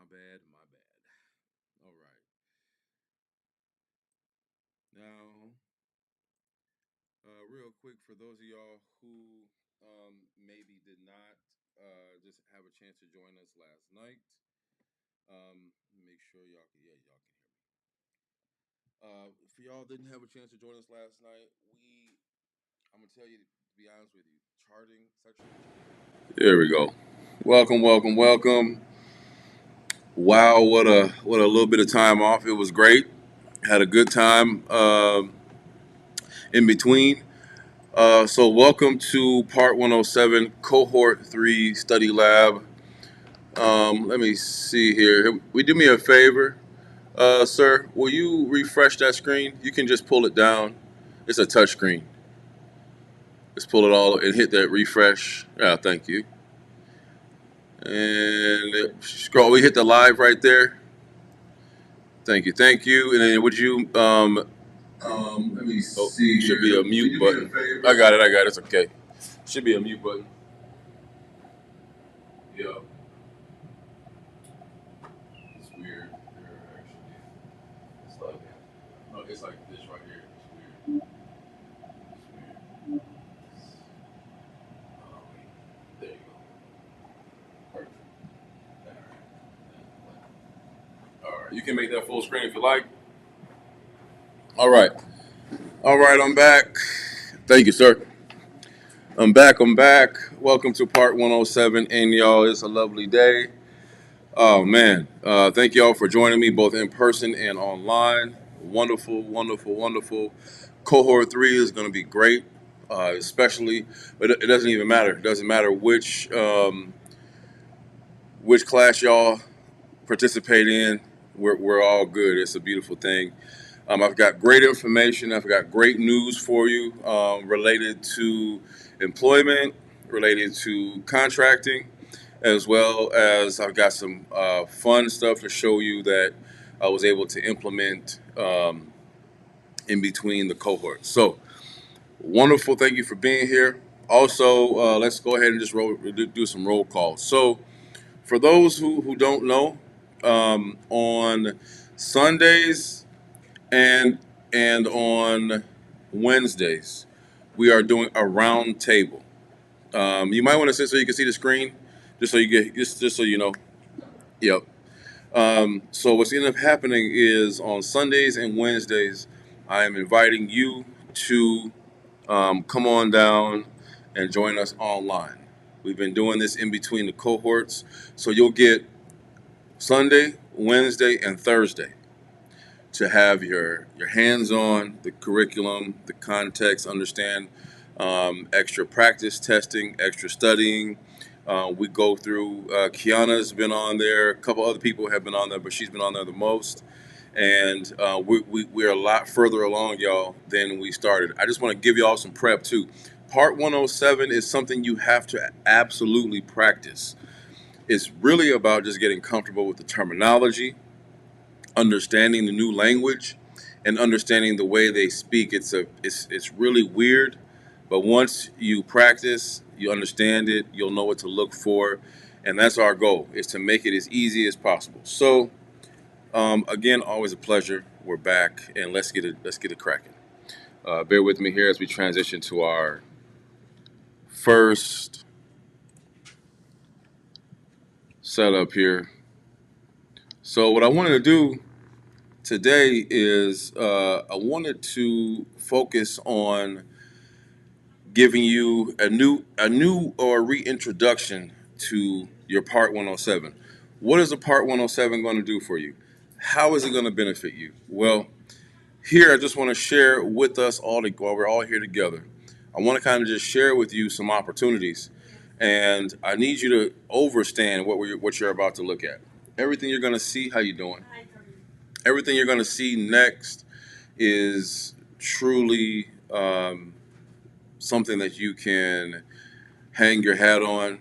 bad, my bad. All right. Now, real quick, for those of y'all who maybe did not just have a chance to join us last night, make sure y'all can, yeah, y'all can hear me. For y'all didn't have a chance to join us last night, I'm gonna tell you to be honest with you, charting sexual. There we go. Welcome, welcome, welcome. Wow, what a little bit of time off. It was great. Had a good time in between. So welcome to part 107, cohort 3 study lab. Let me see here. Will you do me a favor, sir? Will you refresh that screen? You can just pull it down. It's a touch screen. Just pull it all and hit that refresh. Yeah, thank you. And scroll. We hit the live right there. Thank you, thank you. And then would you let me see. Should be a mute button. I got it. I got it. It's okay. Should be a mute button. Yeah. It's weird. It's like, no, it's like this right here. It's weird. It's weird. There you go. Perfect. All right. You can make that full screen if you like. All right. All right. I'm back. Thank you, sir. I'm back. I'm back. Welcome to part 107. And y'all, it's a lovely day. Oh, man. Thank y'all for joining me both in person and online. Wonderful, wonderful, wonderful. Cohort 3 is going to be great, especially, but it doesn't even matter. It doesn't matter which class y'all participate in. We're all good. It's a beautiful thing. I've got great information. I've got great news for you related to employment, related to contracting, as well as I've got some fun stuff to show you that I was able to implement in between the cohorts. So wonderful. Thank you for being here. Also, let's go ahead and just do some roll calls. So for those who don't know, on Sundays and on Wednesdays, we are doing a round table. You might want to sit so you can see the screen, just so you get just so you know. Yep. So what's ended up happening is on Sundays and Wednesdays, I am inviting you to come on down and join us online. We've been doing this in between the cohorts, so you'll get Sunday, Wednesday, and Thursday to have your hands on the curriculum, the context, understand extra practice testing, extra studying. We go through, Kiana's been on there, a couple other people have been on there, but she's been on there the most. And we're a lot further along, y'all, than we started. I just want to give y'all some prep too. Part 107 is something you have to absolutely practice. It's really about just getting comfortable with the terminology, understanding the new language, and understanding the way they speak. It's really weird, but once you practice, you understand it, you'll know what to look for, and that's our goal, is to make it as easy as possible. So again, always a pleasure. We're back, and let's get it cracking. Bear with me here as we transition to our first setup here. So what I wanted to do today is I wanted to focus on giving you a new or reintroduction to your part 107. What is a part 107 going to do for you? How is it going to benefit you? Well, here I just want to share with us all while we're all here together. I want to kind of just share with you some opportunities, and I need you to understand what you're about to look at. Everything you're going to see, how you doing? Everything you're going to see next is truly something that you can hang your hat on,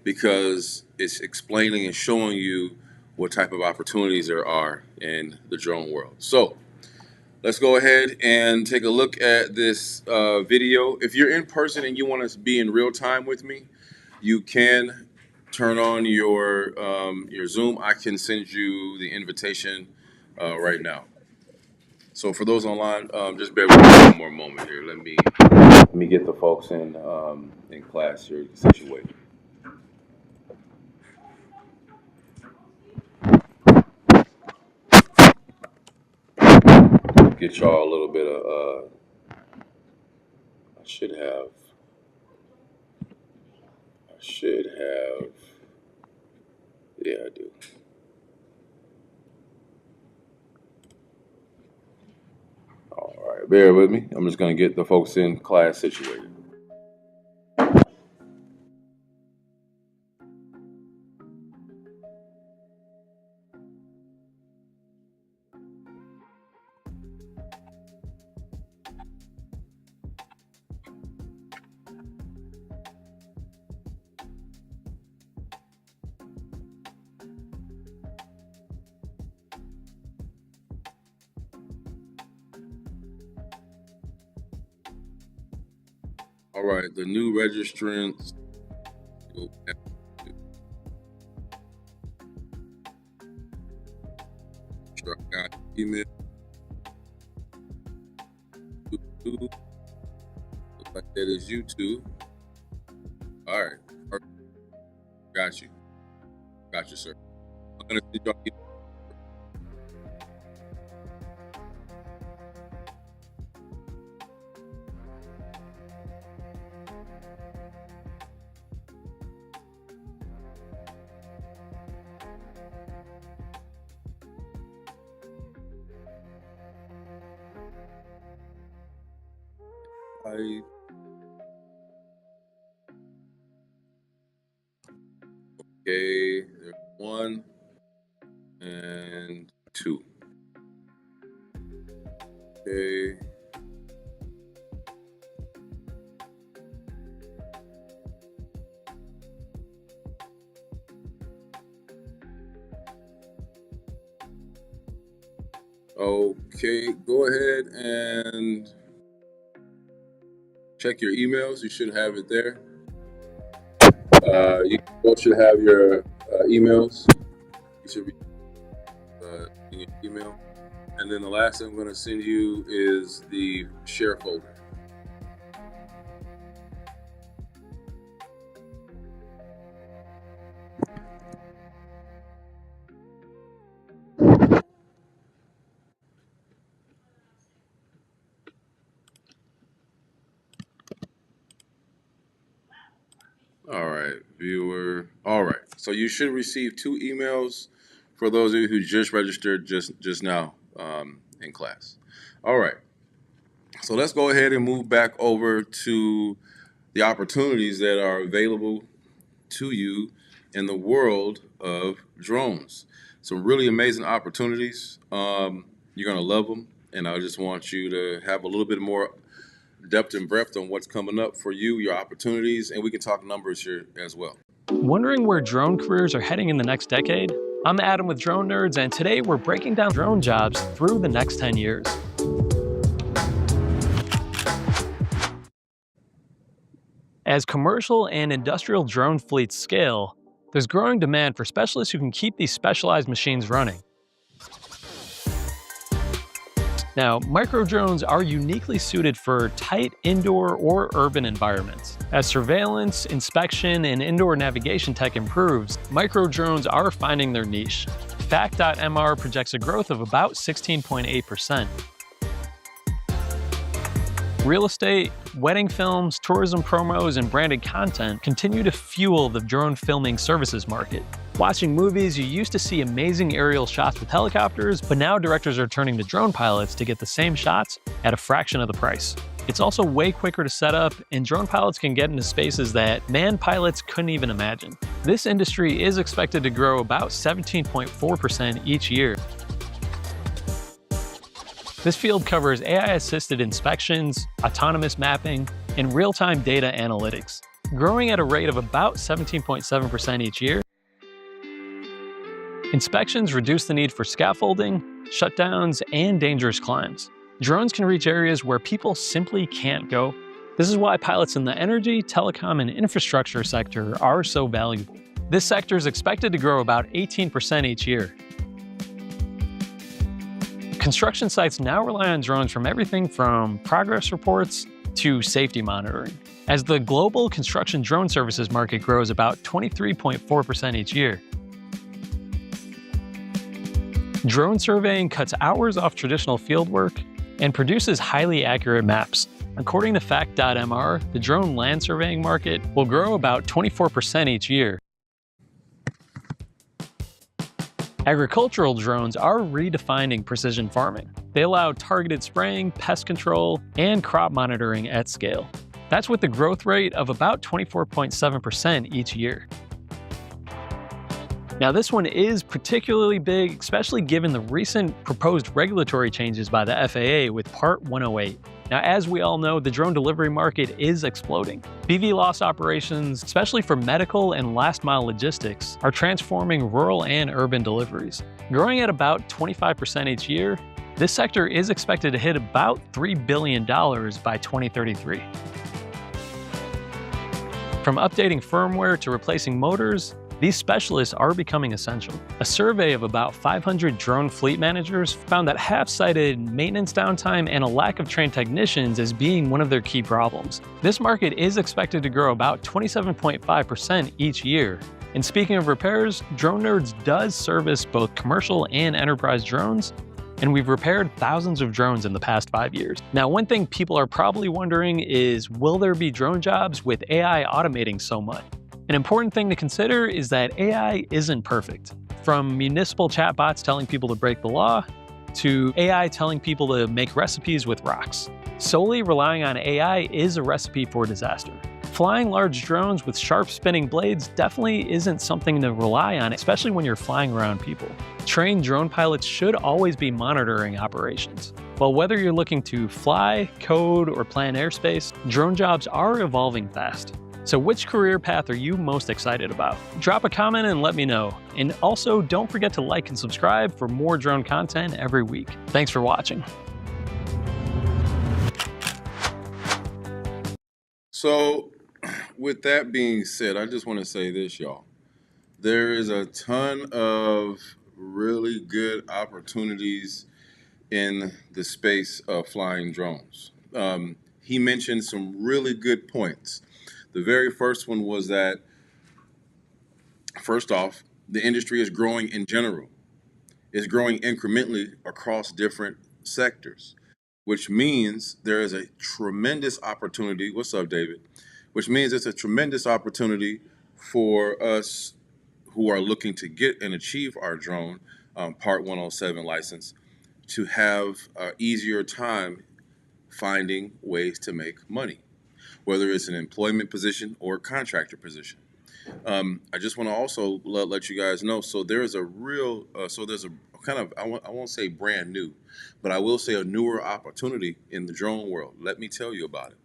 because it's explaining and showing you what type of opportunities there are in the drone world. So let's go ahead and take a look at this video. If you're in person and you want to be in real time with me, you can turn on your Zoom, I can send you the invitation right now. So for those online, just bear with me one more moment here. Let me get the folks in class here situated. Get y'all a little bit of I should have yeah, I do. All right, bear with me. I'm just gonna get the folks in class situated. All right, the new registrants. Go back to- Sure, I got email. Looks like that is YouTube. All right, perfect. Got you, sir. I'm gonna send y'all. Okay, there's 1 and 2. Okay. Okay, go ahead and check your emails. You should have it there. You both should have your emails. You should be in your email. And then the last thing I'm going to send you is the share folder. All right, viewer. All right, so you should receive 2 emails for those of you who just registered just now in class. All right, so let's go ahead and move back over to the opportunities that are available to you in the world of drones. Some really amazing opportunities. You're gonna love them, and I just want you to have a little bit more depth and breadth on what's coming up for you, your opportunities, and we can talk numbers here as well. Wondering where drone careers are heading in the next decade? I'm Adam with Drone Nerds, and today we're breaking down drone jobs through the next 10 years. As commercial and industrial drone fleets scale, there's growing demand for specialists who can keep these specialized machines running. Now, micro drones are uniquely suited for tight indoor or urban environments. As surveillance, inspection, and indoor navigation tech improves, micro drones are finding their niche. Fact.mr projects a growth of about 16.8%. Real estate, wedding films, tourism promos, and branded content continue to fuel the drone filming services market. Watching movies, you used to see amazing aerial shots with helicopters, but now directors are turning to drone pilots to get the same shots at a fraction of the price. It's also way quicker to set up, and drone pilots can get into spaces that manned pilots couldn't even imagine. This industry is expected to grow about 17.4% each year. This field covers AI-assisted inspections, autonomous mapping, and real-time data analytics, growing at a rate of about 17.7% each year. Inspections reduce the need for scaffolding, shutdowns, and dangerous climbs. Drones can reach areas where people simply can't go. This is why pilots in the energy, telecom, and infrastructure sector are so valuable. This sector is expected to grow about 18% each year. Construction sites now rely on drones from everything from progress reports to safety monitoring, as the global construction drone services market grows about 23.4% each year. Drone surveying cuts hours off traditional fieldwork and produces highly accurate maps. According to Fact.mr, the drone land surveying market will grow about 24% each year. Agricultural drones are redefining precision farming. They allow targeted spraying, pest control, and crop monitoring at scale. That's with the growth rate of about 24.7% each year. Now, this one is particularly big, especially given the recent proposed regulatory changes by the FAA with Part 108. Now, as we all know, the drone delivery market is exploding. BVLOS operations, especially for medical and last-mile logistics, are transforming rural and urban deliveries. Growing at about 25% each year, this sector is expected to hit about $3 billion by 2033. From updating firmware to replacing motors, these specialists are becoming essential. A survey of about 500 drone fleet managers found that half cited maintenance downtime and a lack of trained technicians as being one of their key problems. This market is expected to grow about 27.5% each year. And speaking of repairs, Drone Nerds does service both commercial and enterprise drones, and we've repaired thousands of drones in the past 5 years. Now, one thing people are probably wondering is, will there be drone jobs with AI automating so much? An important thing to consider is that AI isn't perfect. From municipal chatbots telling people to break the law, to AI telling people to make recipes with rocks. Solely relying on AI is a recipe for disaster. Flying large drones with sharp spinning blades definitely isn't something to rely on, especially when you're flying around people. Trained drone pilots should always be monitoring operations. Well, whether you're looking to fly, code, or plan airspace, drone jobs are evolving fast. So which career path are you most excited about? Drop a comment and let me know. And also, don't forget to like and subscribe for more drone content every week. Thanks for watching. So, with that being said, I just want to say this, y'all. There is a ton of really good opportunities in the space of flying drones. He mentioned some really good points. The very first one was that, first off, the industry is growing in general. It's growing incrementally across different sectors, which means there is a tremendous opportunity. What's up, David? Which means it's a tremendous opportunity for us who are looking to get and achieve our drone Part 107 license to have an easier time finding ways to make money, whether it's an employment position or a contractor position. I just want to also let you guys know. So there's a real, there's a kind of, I won't say brand new, but I will say a newer opportunity in the drone world. Let me tell you about it.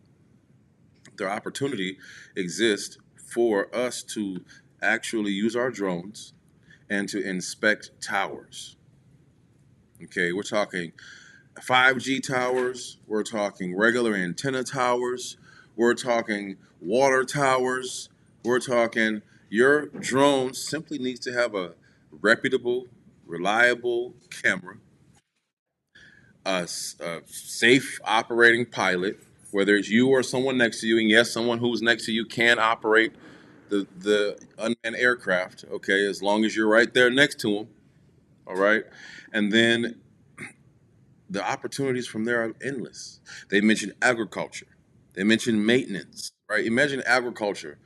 The opportunity exists for us to actually use our drones and to inspect towers. Okay, we're talking 5G towers, we're talking regular antenna towers, we're talking water towers, we're talking your drone simply needs to have a reputable, reliable camera, a safe operating pilot, whether it's you or someone next to you, and yes, someone who's next to you can operate the unmanned aircraft, okay, as long as you're right there next to them, all right? And then the opportunities from there are endless. They mentioned agriculture. They mentioned maintenance, right? Imagine agriculture.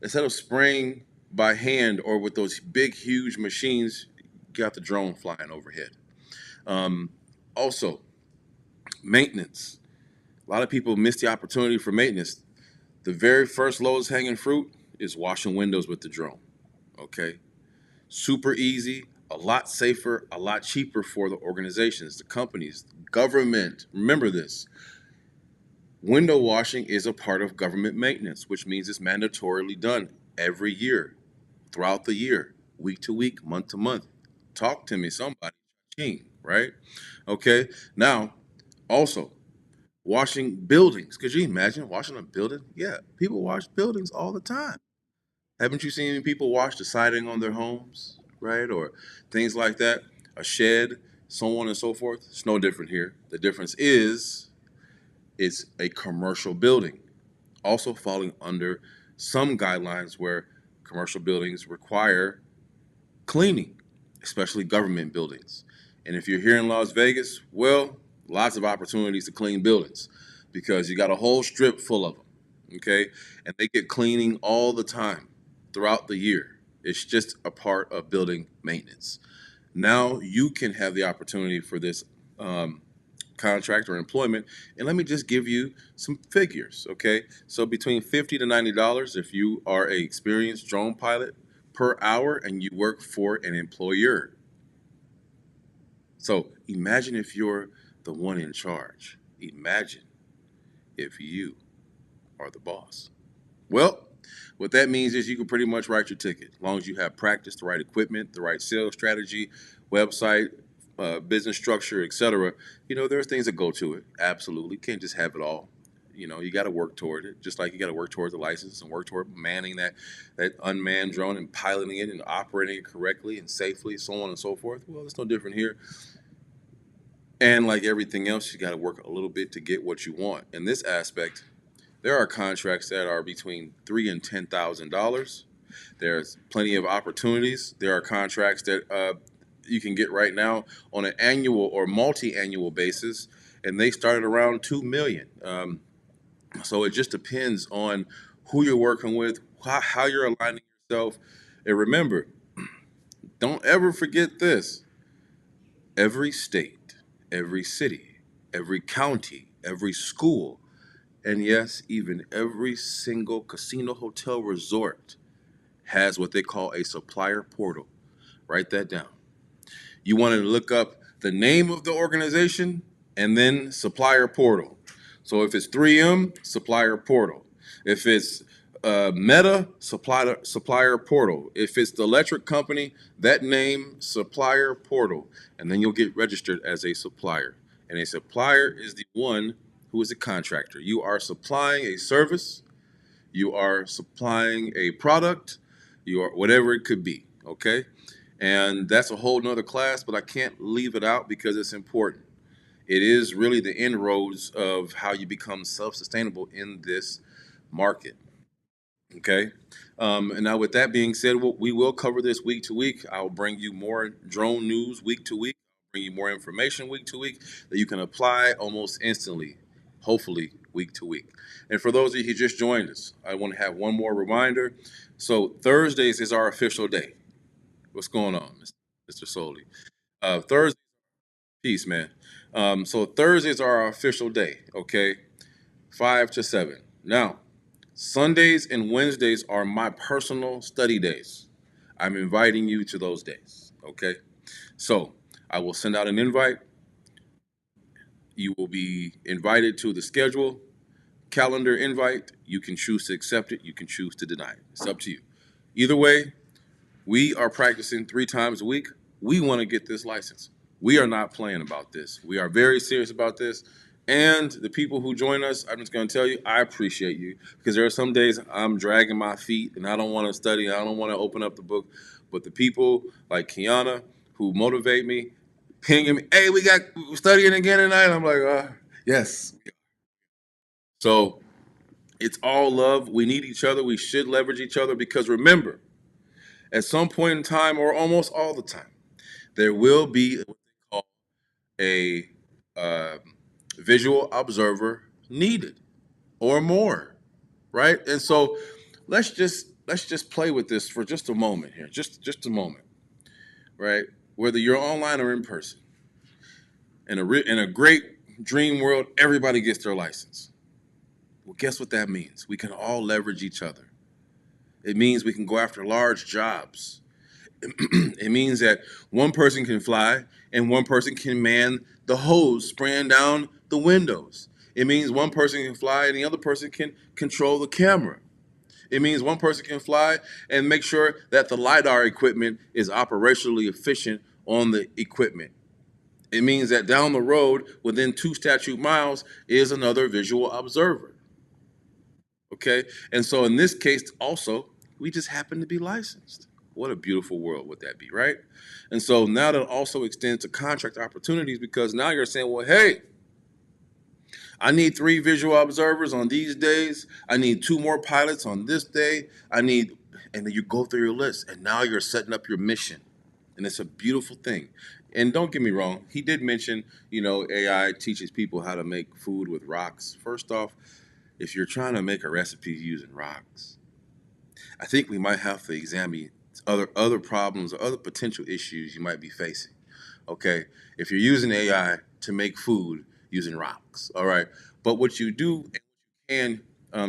Instead of spraying by hand or with those big, huge machines, you got the drone flying overhead. Also, maintenance. A lot of people miss the opportunity for maintenance. The very first lowest hanging fruit is washing windows with the drone, okay? Super easy, a lot safer, a lot cheaper for the organizations, the companies, the government. Remember this. Window washing is a part of government maintenance, which means it's mandatorily done every year, throughout the year, week to week, month to month. Talk to me, somebody, right? Okay, now, also, washing buildings. Could you imagine washing a building? Yeah, people wash buildings all the time. Haven't you seen people wash the siding on their homes, right? Or things like that, a shed, so on and so forth. It's no different here. The difference is it's a commercial building, also falling under some guidelines where commercial buildings require cleaning, especially government buildings. And if you're here in Las Vegas, well, lots of opportunities to clean buildings because you got a whole strip full of them, okay? And they get cleaning all the time throughout the year. It's just a part of building maintenance. Now you can have the opportunity for this um, contract or employment. And let me just give you some figures, okay? So between $50 to $90 if you are a experienced drone pilot per hour and you work for an employer. So imagine if you're the one in charge. Imagine if you are the boss. Well, what that means is you can pretty much write your ticket as long as you have practice, the right equipment, the right sales strategy, website, business structure, etc. You know, there are things that go to it. Absolutely, can't just have it all. You know, you got to work toward it, just like you got to work towards the license and work toward manning that unmanned drone and piloting it and operating it correctly and safely, so on and so forth. Well, it's no different here. And like everything else, you got to work a little bit to get what you want. In this aspect, there are contracts that are between $3,000 and $10,000. There's plenty of opportunities. There are contracts that you can get right now on an annual or multi-annual basis, and they start at around 2 million. So it just depends on who you're working with, how you're aligning yourself. And remember, don't ever forget this: every state, every city, every county, every school, and yes, even every single casino, hotel, resort has what they call a supplier portal. Write that down. You want to look up the name of the organization and then supplier portal. So if it's 3M, supplier portal. If it's Meta, supplier portal. If it's the electric company, that name, supplier portal. And then you'll get registered as a supplier. And a supplier is the one who is a contractor. You are supplying a service, you are supplying a product, you are whatever it could be. Okay. And that's a whole nother class, but I can't leave it out because it's important. It is really the inroads of how you become self-sustainable in this market. Okay. And now, with that being said, we will cover this week to week. I'll bring you more drone news week to week, bring you more information week to week that you can apply almost instantly, hopefully, week to week. And for those of you who just joined us, I want to have one more reminder. So, Thursdays is our official day. What's going on, Mr. Soley? Thursday, peace, man. So Thursdays are our official day, okay? 5 to 7. Now, Sundays and Wednesdays are my personal study days. I'm inviting you to those days, okay? So I will send out an invite. You will be invited to the schedule, calendar invite. You can choose to accept it. You can choose to deny it. It's up to you. Either way, we are practicing 3 times a week. We want to get this license. We are not playing about this. We are very serious about this. And the people who join us, I'm just going to tell you, I appreciate you because there are some days I'm dragging my feet and I don't want to study. I don't want to open up the book. But the people like Kiana who motivate me, pinging me, hey, we got studying again tonight. I'm like, yes. So it's all love. We need each other. We should leverage each other because remember, at some point in time, or almost all the time, there will be what they call a uh, visual observer needed or more, right? And so let's just play with this for just a moment here, just a moment, right? Whether you're online or in person, in a great dream world, everybody gets their license. Well, guess what that means? We can all leverage each other. It means we can go after large jobs. It means that one person can fly and one person can man the hose spraying down the windows. It means one person can fly and the other person can control the camera. It means one person can fly and make sure that the LiDAR equipment is operationally efficient on the equipment. It means that down the road, within 2 statute miles, is another visual observer. Okay? And so in this case, also, We just happen to be licensed. What a beautiful world would that be, right? And so now that also extends to contract opportunities, because now you're saying, well, hey, I need 3 visual observers on these days. I need 2 more pilots on this day. And then you go through your list, and now you're setting up your mission. And it's a beautiful thing. And don't get me wrong, he did mention, AI teaches people how to make food with rocks. First off, if you're trying to make a recipe using rocks, I think we might have to examine other problems or other potential issues you might be facing. Okay, if you're using AI to make food using rocks, all right. But what you do and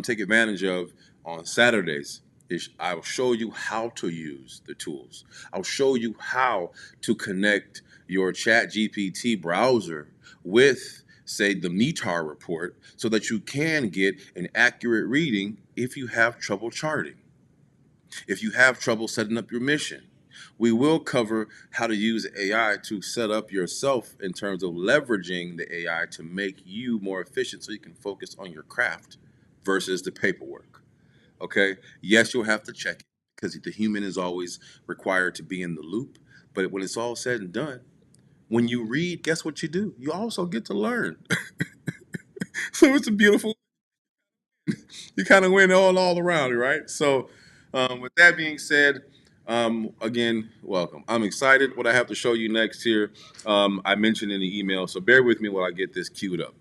take advantage of on Saturdays is I'll show you how to use the tools. I'll show you how to connect your Chat GPT browser with, say, the METAR report so that you can get an accurate reading if you have trouble charting, if you have trouble setting up your mission. We will cover how to use AI to set up yourself in terms of leveraging the AI to make you more efficient so you can focus on your craft versus the paperwork. Okay? Yes, you'll have to check it because the human is always required to be in the loop. But when it's all said and done, when you read, guess what you do? You also get to learn. So it's a beautiful, you kind of win all around, right? So, with that being said, again, welcome. I'm excited what I have to show you next here. I mentioned in the email, so bear with me while I get this queued up.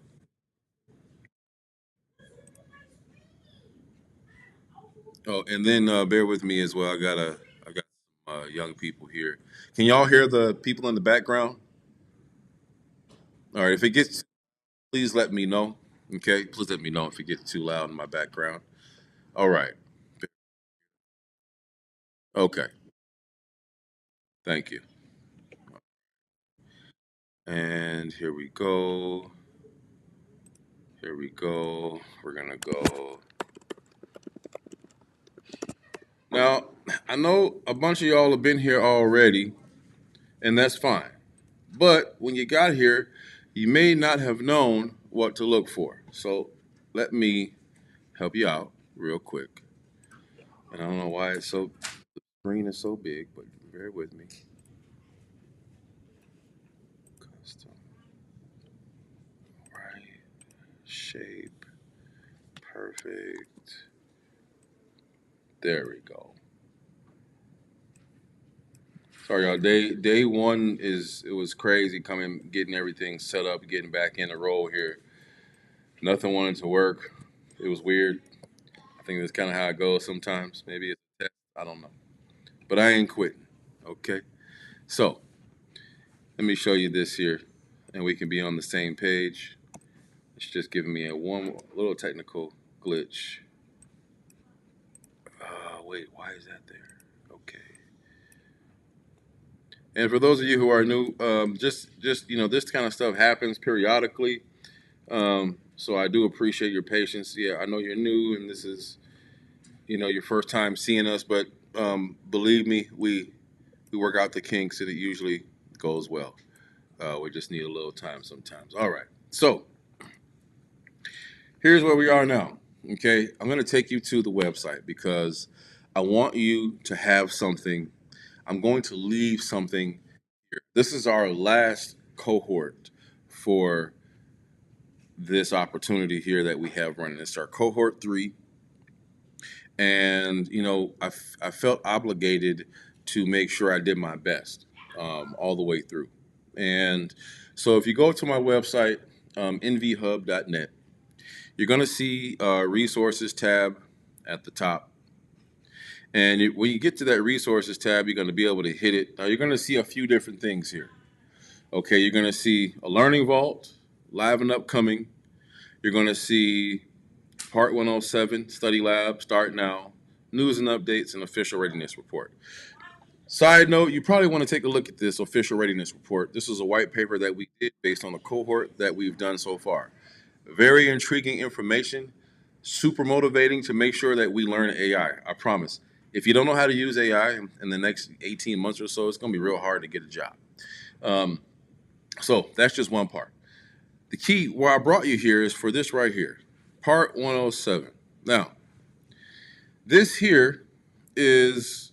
Oh, and then bear with me as well. I got some young people here. Can y'all hear the people in the background? All right, if it gets, please let me know. Okay, please let me know if it gets too loud in my background. All right. Okay. Thank you. And here we go. Here we go. We're gonna go. Now, I know a bunch of y'all have been here already, and that's fine. But when you got here, you may not have known what to look for. So let me help you out real quick. And I don't know why the screen is so big, but bear with me. Custom, right, shape, perfect. There we go. Sorry, y'all. Day one it was crazy coming, getting everything set up, getting back in the role here. Nothing wanted to work. It was weird. I think that's kind of how it goes sometimes. Maybe it's a test. I don't know. But I ain't quitting. Okay. So let me show you this here, and we can be on the same page. It's just giving me a one little technical glitch. Wait, why is that there? Okay. And for those of you who are new, just this kind of stuff happens periodically. So I do appreciate your patience. Yeah, I know you're new, and this is your first time seeing us, but believe me, we work out the kinks, and it usually goes well. We just need a little time sometimes. All right. So here's where we are now. Okay, I'm going to take you to the website because I want you to have something. I'm going to leave something here. This is our last cohort for this opportunity here that we have running. It's our cohort 3. And, I felt obligated to make sure I did my best all the way through. And so if you go to my website, nvhub.net, you're going to see a resources tab at the top. And when you get to that resources tab, you're going to be able to hit it. Now, you're going to see a few different things here. Okay, you're going to see a learning vault, live and upcoming. You're going to see Part 107, Study Lab, Start Now, News and Updates, and Official Readiness Report. Side note, you probably want to take a look at this Official Readiness Report. This is a white paper that we did based on the cohort that we've done so far. Very intriguing information, super motivating to make sure that we learn AI. I promise. If you don't know how to use AI in the next 18 months or so, it's going to be real hard to get a job. So that's just one part. The key where I brought you here is for this right here, Part 107. Now, this here is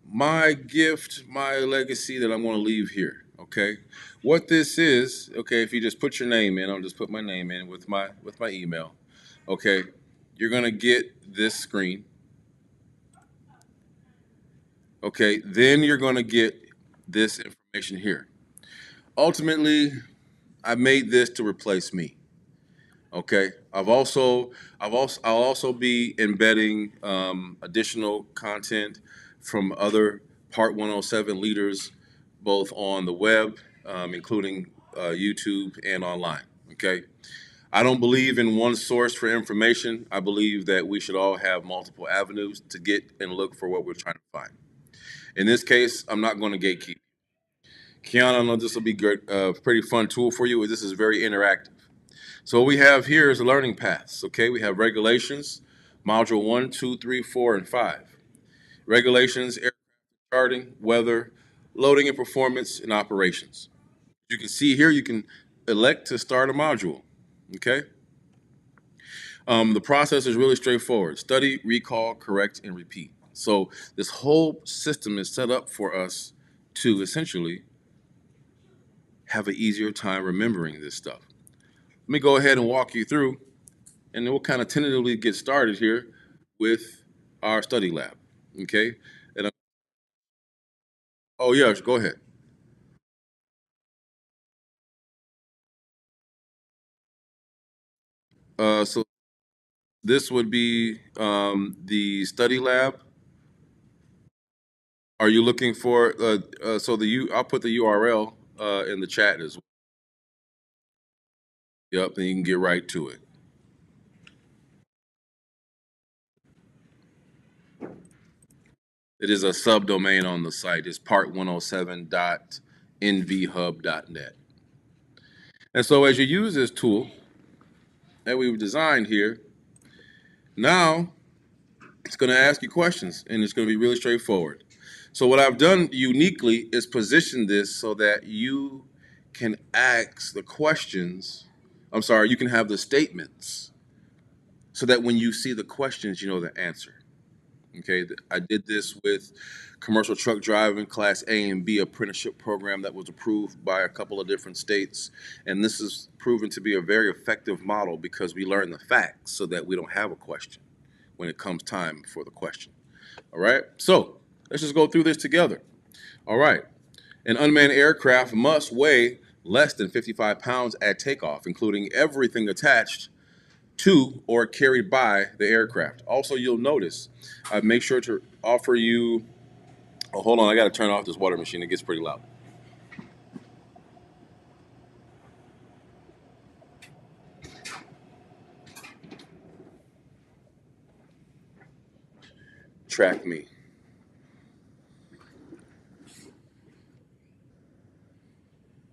my gift, my legacy that I'm going to leave here. Okay, what this is, okay, if you just put your name in, I'll just put my name in with my email. Okay, you're going to get this screen. Okay, then you're going to get this information here. Ultimately, I made this to replace me. Okay, I'll also be embedding additional content from other Part 107 leaders, both on the web, including YouTube and online. Okay, I don't believe in one source for information. I believe that we should all have multiple avenues to get and look for what we're trying to find. In this case, I'm not going to gatekeep. Kiana, I know this will be good, pretty fun tool for you. This is very interactive. So what we have here is the learning paths. Okay, we have regulations, module 1, 2, 3, 4, and 5. Regulations, air charting, weather, loading and performance, and operations. You can see here, you can elect to start a module. Okay. The process is really straightforward. Study, recall, correct, and repeat. So this whole system is set up for us to essentially have an easier time remembering this stuff. Let me go ahead and walk you through, and then we'll kind of tentatively get started here with our study lab. Okay. And oh yeah, go ahead. So this would be the study lab. Are you looking for so the U? I'll put the URL in the chat as well. Yep, and you can get right to it. It is a subdomain on the site. It's part107.nvhub.net. And so as you use this tool that we've designed here, now it's going to ask you questions, and it's going to be really straightforward. So what I've done uniquely is position this so that you can ask the questions. I'm sorry, you can have the statements so that when you see the questions, you know the answer. Okay, I did this with commercial truck driving class A and B apprenticeship program that was approved by a couple of different states. And this is proven to be a very effective model because we learn the facts so that we don't have a question when it comes time for the question. All right, so let's just go through this together. All right, an unmanned aircraft must weigh less than 55 pounds at takeoff, including everything attached to or carried by the aircraft. Also, you'll notice I make sure to offer you. Oh, hold on, I got to turn off this water machine. It gets pretty loud. Track me.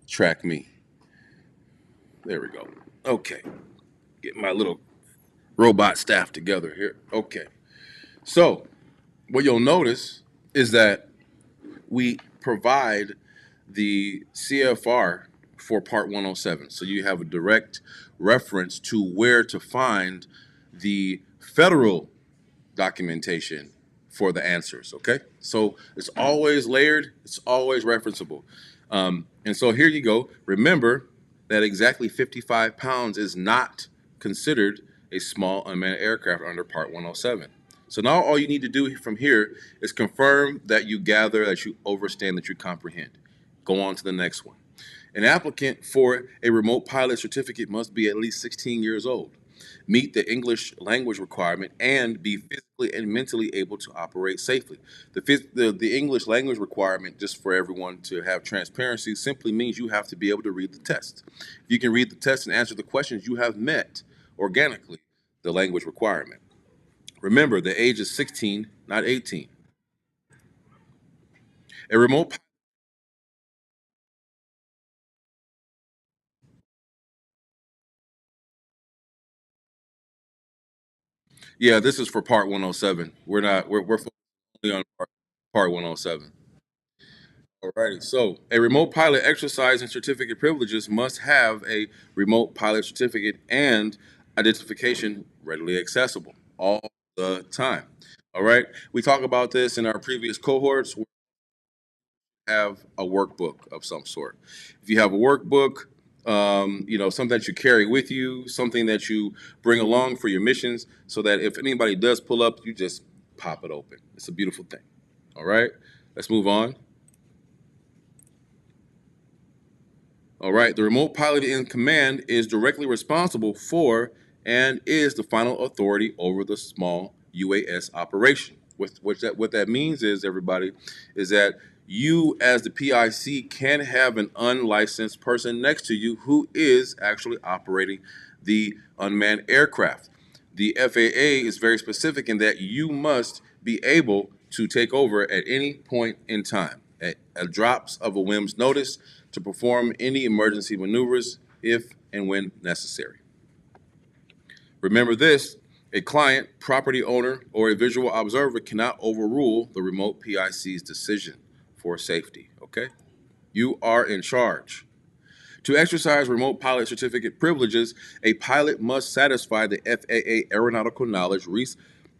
Track me. There we go. Okay. Get my little robot staff together here. Okay. So, what you'll notice is that we provide the CFR for Part 107. So you have a direct reference to where to find the federal documentation for the answers. Okay. So it's always layered, it's always referenceable. And so here you go. Remember that exactly 55 pounds is not considered a small unmanned aircraft under Part 107. So now all you need to do from here is confirm that you gather, that you understand, that you comprehend. Go on to the next one. An applicant for a remote pilot certificate must be at least 16 years old, meet the English language requirement, and be physically and mentally able to operate safely. The English language requirement, just for everyone to have transparency, simply means you have to be able to read the test. If you can read the test and answer the questions, you have met organically the language requirement. Remember, the age is 16, not 18. A remote Yeah, this is for Part 107. We're not. We're only on part 107. Alrighty. So, a remote pilot exercising certificate privileges must have a remote pilot certificate and identification readily accessible all the time. All right. We talk about this in our previous cohorts. We have a workbook of some sort. If you have a workbook, something that you carry with you, something that you bring along for your missions, so that if anybody does pull up, you just pop it open. It's a beautiful thing. All right. Let's move on. All right, the remote pilot in command is directly responsible for and is the final authority over the small UAS operation. What that means is, everybody, is that you as the PIC can have an unlicensed person next to you who is actually operating the unmanned aircraft. The FAA is very specific in that you must be able to take over at any point in time, at a drops of a whim's notice, to perform any emergency maneuvers if and when necessary. Remember this: a client, property owner, or a visual observer cannot overrule the remote PIC's decision for safety, okay? You are in charge. To exercise remote pilot certificate privileges, a pilot must satisfy the FAA aeronautical knowledge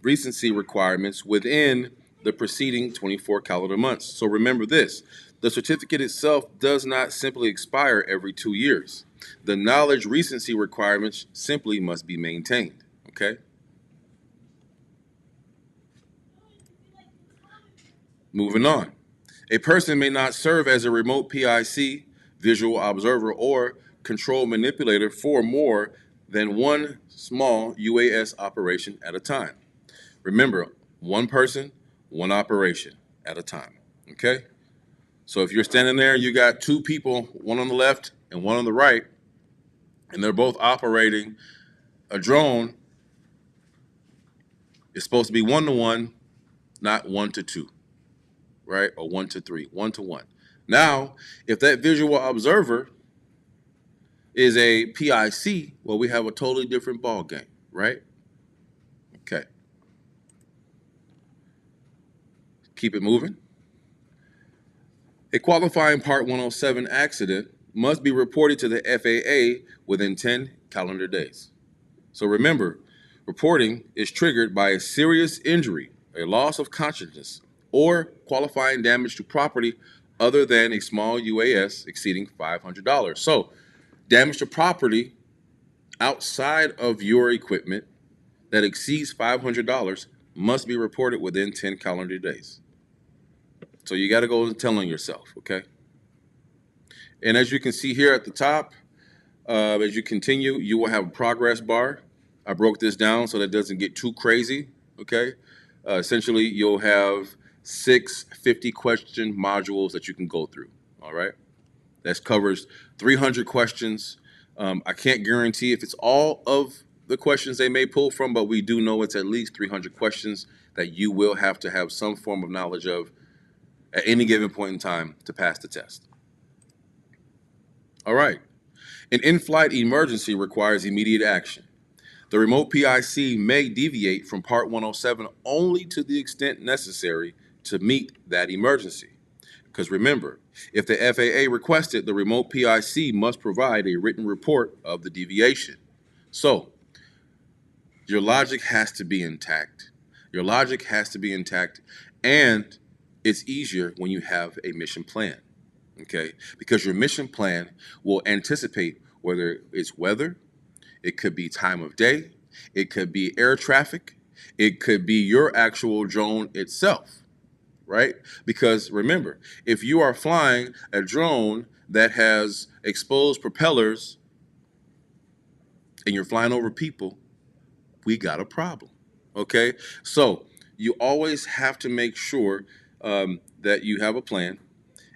recency requirements within the preceding 24 calendar months. So remember this: the certificate itself does not simply expire every 2 years. The knowledge recency requirements simply must be maintained, okay? Moving on. A person may not serve as a remote PIC, visual observer, or control manipulator for more than one small UAS operation at a time. Remember, one person, one operation at a time, okay? So if you're standing there and you got two people, one on the left and one on the right, and they're both operating a drone, it's supposed to be 1-to-1, not 1-to-2. Right? Or 1-to-3, 1-to-1. Now, if that visual observer is a PIC, well, we have a totally different ball game, right? Okay. Keep it moving. A qualifying Part 107 accident must be reported to the FAA within 10 calendar days. So remember, reporting is triggered by a serious injury, a loss of consciousness, or qualifying damage to property other than a small UAS exceeding $500. So, damage to property outside of your equipment that exceeds $500 must be reported within 10 calendar days. So you got to go and tell on yourself, okay? And as you can see here at the top, as you continue, you will have a progress bar. I broke this down so that it doesn't get too crazy, okay? Essentially, you'll have 6 50-question modules that you can go through, all right? That covers 300 questions. I can't guarantee if it's all of the questions they may pull from, but we do know it's at least 300 questions that you will have to have some form of knowledge of at any given point in time to pass the test. All right. An in-flight emergency requires immediate action. The remote PIC may deviate from Part 107 only to the extent necessary to meet that emergency. Because remember, if the FAA requested, the remote PIC must provide a written report of the deviation. So, your logic has to be intact. Your logic has to be intact, and it's easier when you have a mission plan, okay? Because your mission plan will anticipate whether it's weather, it could be time of day, it could be air traffic, it could be your actual drone itself, right? Because remember, if you are flying a drone that has exposed propellers and you're flying over people, we got a problem, okay? So you always have to make sure that you have a plan,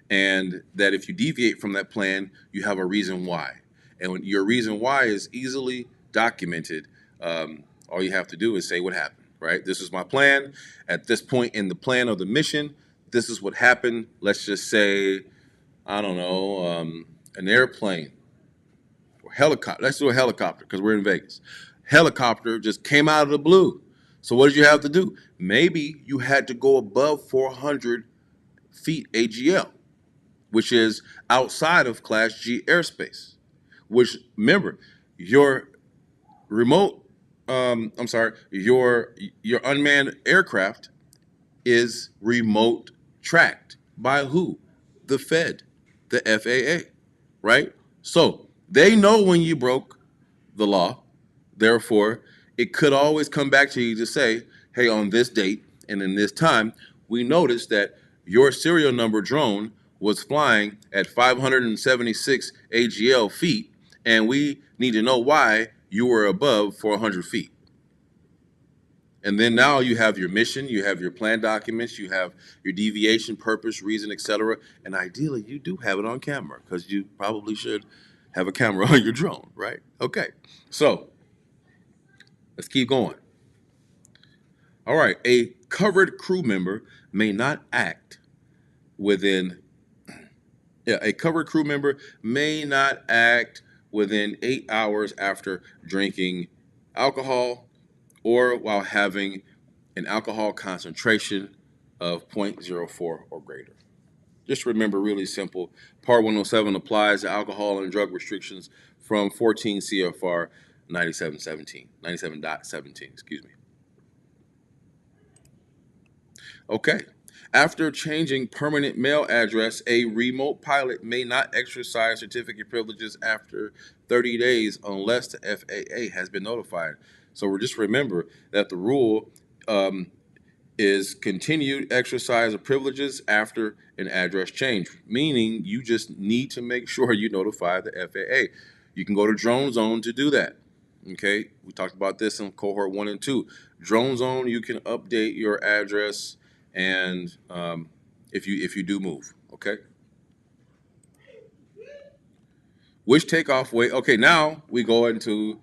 and that if you deviate from that plan, you have a reason why. And when your reason why is easily documented, all you have to do is say what happened, right? This is my plan. At this point in the plan of the mission, this is what happened. Let's just say, I don't know, an airplane or helicopter. Let's do a helicopter because we're in Vegas. Helicopter just came out of the blue. So what did you have to do? Maybe you had to go above 400 feet AGL, which is outside of Class G airspace, which, remember, your remote I'm sorry, your unmanned aircraft is remote tracked by who? The Fed, the FAA, right? So they know when you broke the law. Therefore, it could always come back to you to say, hey, on this date and in this time, we noticed that your serial number drone was flying at 576 AGL feet, and we need to know why you were above 400 feet. And then now you have your mission, you have your plan documents, you have your deviation, purpose, reason, etc. And ideally, you do have it on camera because you probably should have a camera on your drone, right? Okay, so let's keep going. All right, a covered crew member may not act within, a covered crew member may not act within 8 hours after drinking alcohol or while having an alcohol concentration of 0.04 or greater. Just remember, really simple. Part 107 applies to alcohol and drug restrictions from 14 CFR 97.17, excuse me. Okay. After changing permanent mail address, a remote pilot may not exercise certificate privileges after 30 days unless the FAA has been notified. So just remember that the rule is continued exercise of privileges after an address change, meaning you just need to make sure you notify the FAA. You can go to Drone Zone to do that. Okay, we talked about this in cohort 1 and 2. Drone Zone, you can update your address, and if you do move, okay. Which takeoff weight? Okay, now we go into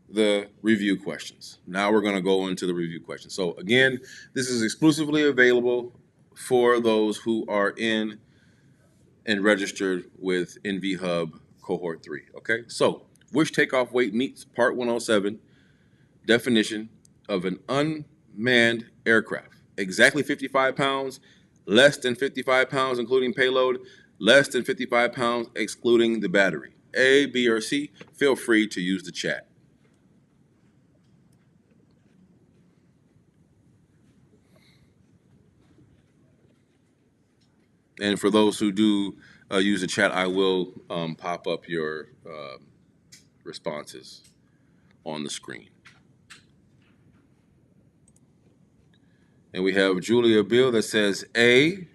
the review questions. Now we're going to go into the review questions. So again, this is exclusively available for those who are in and registered with Nvhub cohort 3. Okay, so which takeoff weight meets part 107 definition of an unmanned aircraft? Exactly 55 pounds, less than 55 pounds including payload, less than 55 pounds excluding the battery. A, B, or C? Feel free to use the chat. And for those who do use the chat, I will pop up your responses on the screen. And we have Julia Bill that says A.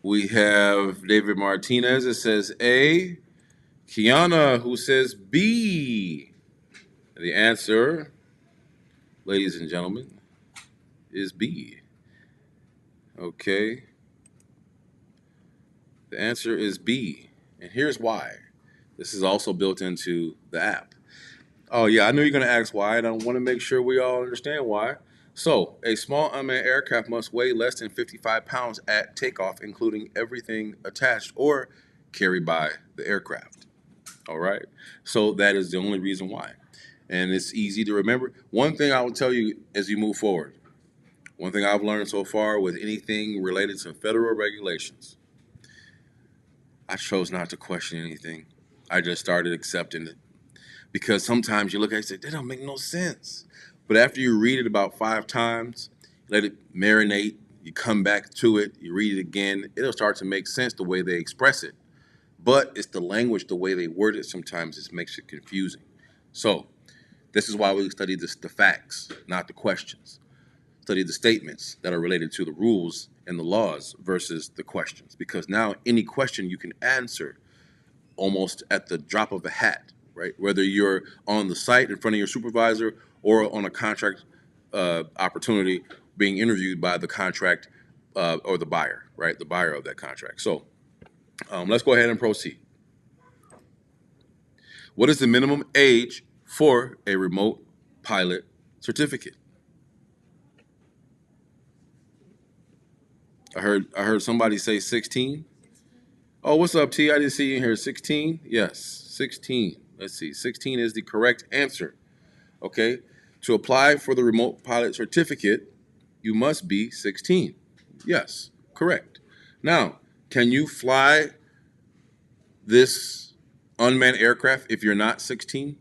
We have David Martinez that says A. Kiana who says B. The answer, ladies and gentlemen, is B. Okay. The answer is B. And here's why. This is also built into the app. Oh, yeah, I knew you're going to ask why, and I want to make sure we all understand why. So, a small unmanned aircraft must weigh less than 55 pounds at takeoff, including everything attached or carried by the aircraft. All right? So, that is the only reason why. And it's easy to remember. One thing I will tell you as you move forward, one thing I've learned so far with anything related to federal regulations, I chose not to question anything. I just started accepting it. Because sometimes you look at it and say, that don't make no sense. But after you read it about 5 times, let it marinate, you come back to it, you read it again, it'll start to make sense the way they express it. But it's the language, the way they word it sometimes it makes it confusing. So this is why we study the facts, not the questions. Study the statements that are related to the rules and the laws versus the questions. Because now any question you can answer almost at the drop of a hat. Right? Whether you're on the site in front of your supervisor or on a contract opportunity being interviewed by the contract or the buyer, right? The buyer of that contract. So let's go ahead and proceed. What is the minimum age for a remote pilot certificate? I heard somebody say 16. Oh, what's up, T? I didn't see you in here. 16? Yes, 16. Let's see. 16 is the correct answer. Okay. To apply for the remote pilot certificate, you must be 16. Yes, correct. Now, can you fly this unmanned aircraft if you're not 16?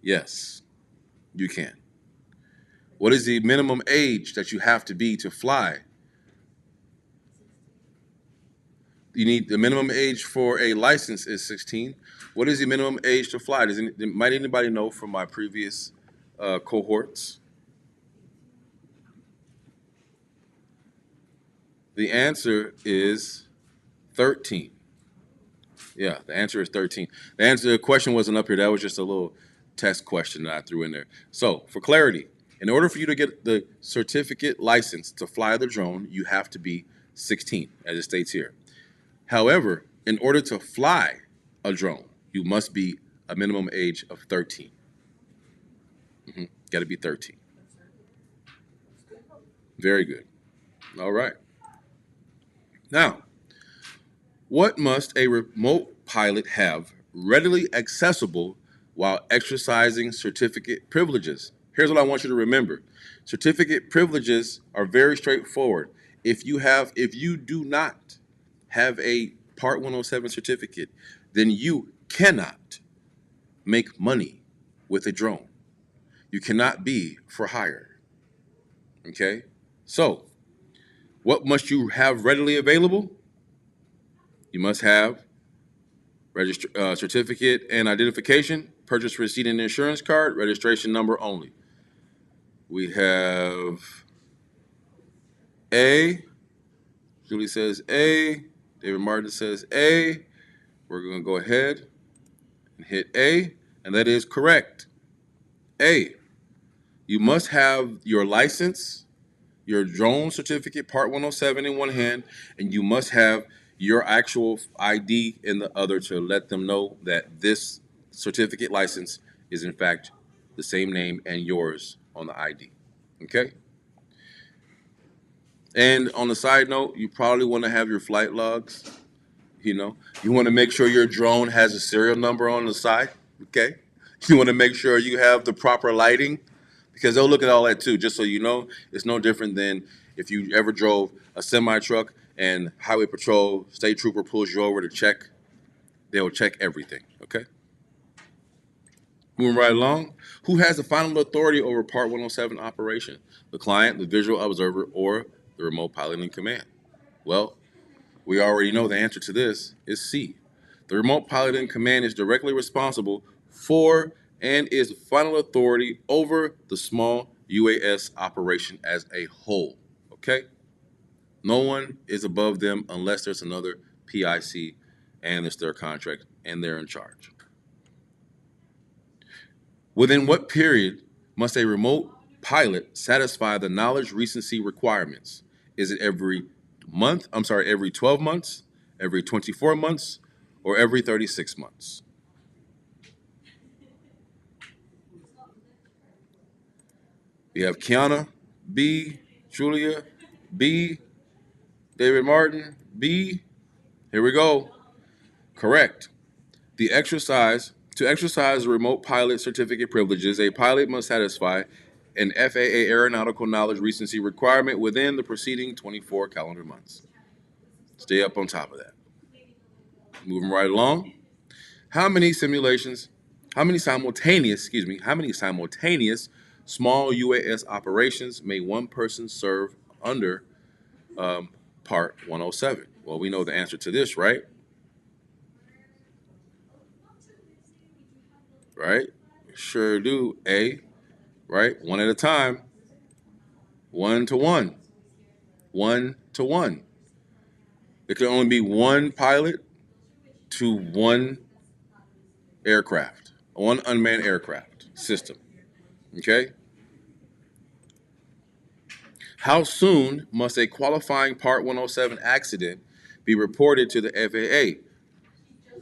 Yes. You can. What is the minimum age that you have to be to fly? You need the minimum age for a license is 16. What is the minimum age to fly? Might anybody know from my previous cohorts? The answer is 13. Yeah, the answer is 13. The question wasn't up here. That was just a little test question that I threw in there. So, for clarity, in order for you to get the certificate license to fly the drone, you have to be 16, as it states here. However, in order to fly a drone, you must be a minimum age of 13. Got to be 13. Very good. All right. Now, what must a remote pilot have readily accessible while exercising certificate privileges? Here's what I want you to remember. Certificate privileges are very straightforward. If you do not have a Part 107 certificate, then you cannot make money with a drone. You cannot be for hire. Okay? So, what must you have readily available? You must have certificate and identification, purchase receipt and insurance card, registration number only. We have A. Julie says A. David Martin says A. We're going to go ahead and hit A, and that is correct. A. You must have your license, your drone certificate, Part 107 in one hand, and you must have your actual ID in the other to let them know that this certificate license is in fact the same name and yours on the ID. Okay? And on the side note, you probably want to have your flight logs. You want to make sure your drone has a serial number on the side. Okay? You want to make sure you have the proper lighting, because they'll look at all that too. Just so you know, it's no different than if you ever drove a semi truck and highway patrol state trooper pulls you over to check. They'll check everything. Okay. Moving right along. Who has the final authority over Part 107 operation? The client, the visual observer, or the remote pilot in command? Well, we already know the answer to this is C. The remote pilot in command is directly responsible for and is final authority over the small UAS operation as a whole. Okay? No one is above them unless there's another PIC and it's their contract and they're in charge. Within what period must a remote pilot satisfy the knowledge recency requirements? Is it every 12 months, every 24 months, or every 36 months? We have Kiana, B, Julia, B, David Martin, B. Here we go. Correct. To exercise the remote pilot certificate privileges, a pilot must satisfy an FAA aeronautical knowledge recency requirement within the preceding 24 calendar months. Stay up on top of that. Moving right along. How many simultaneous small UAS operations may one person serve under Part 107? Well, we know the answer to this, right? Right? Sure do. A, right? One at a time. 1 to 1. 1 to 1. There can only be one pilot to one aircraft, one unmanned aircraft system. Okay? How soon must a qualifying Part 107 accident be reported to the FAA?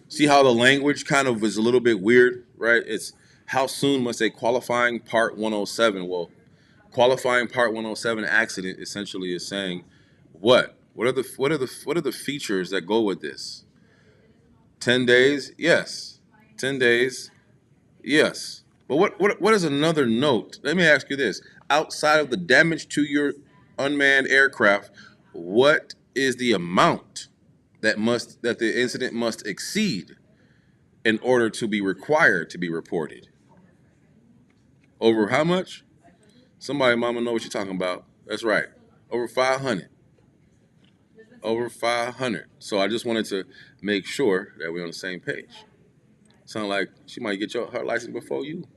See how the language kind of is a little bit weird, right? It's how soon must a qualifying Part 107? Well, qualifying Part 107 accident essentially is saying what? What are the features that go with this? 10 days? Yes. 10 days? Yes. But what is another note? Let me ask you this. Outside of the damage to your unmanned aircraft, what is the amount that the incident must exceed in order to be required to be reported? Over how much? Somebody, mama, know what you're talking about. That's right. Over 500. Over 500. So I just wanted to make sure that we're on the same page. Sound like she might get her license before you.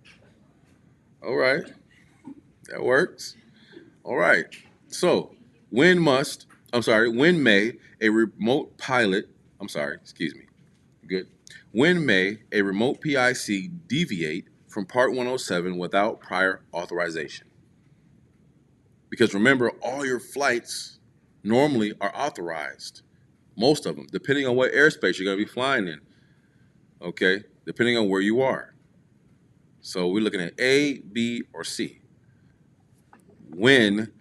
All right. That works. All right. So when may a remote pilot, excuse me. Good. When may a remote PIC deviate from Part 107 without prior authorization? Because remember, all your flights normally are authorized. Most of them, depending on what airspace you're going to be flying in. Okay? Depending on where you are. So we're looking at A, B, or C. When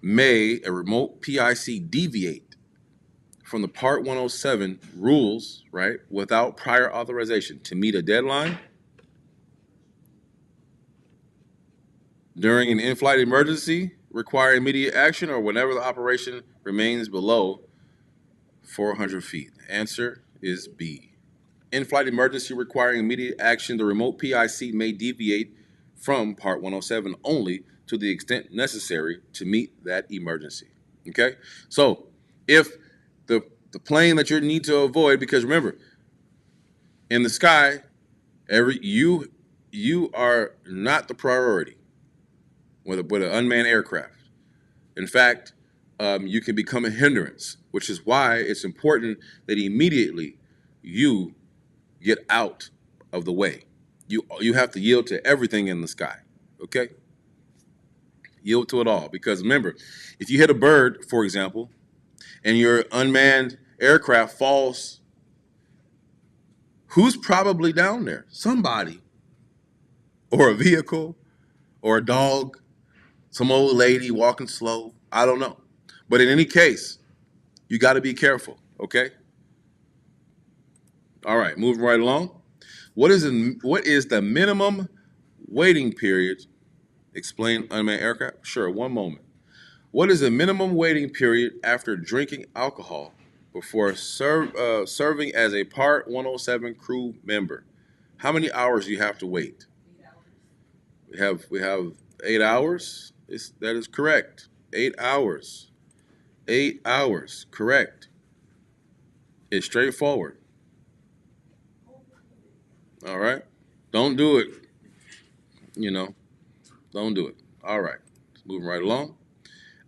may a remote PIC deviate from the Part 107 rules, right, without prior authorization to meet a deadline, during an in-flight emergency, require immediate action, or whenever the operation remains below 400 feet? The answer is B. In-flight emergency requiring immediate action, the remote PIC may deviate from Part 107 only to the extent necessary to meet that emergency. Okay? So if the plane that you need to avoid, because remember, in the sky, you are not the priority with an unmanned aircraft. In fact, you can become a hindrance, which is why it's important that immediately you get out of the way. You have to yield to everything in the sky, okay? Yield to it all, because remember, if you hit a bird, for example, and your unmanned aircraft falls, who's probably down there? Somebody, or a vehicle, or a dog, some old lady walking slow. I don't know. But in any case, you got to be careful, okay? All right, moving right along. What is the minimum waiting period? Explain unmanned aircraft? Sure, one moment. What is the minimum waiting period after drinking alcohol before serving as a Part 107 crew member? How many hours do you have to wait? We have 8 hours. That is correct. 8 hours. 8 hours. Correct. It's straightforward. All right. Don't do it. Don't do it. All right. Moving right along.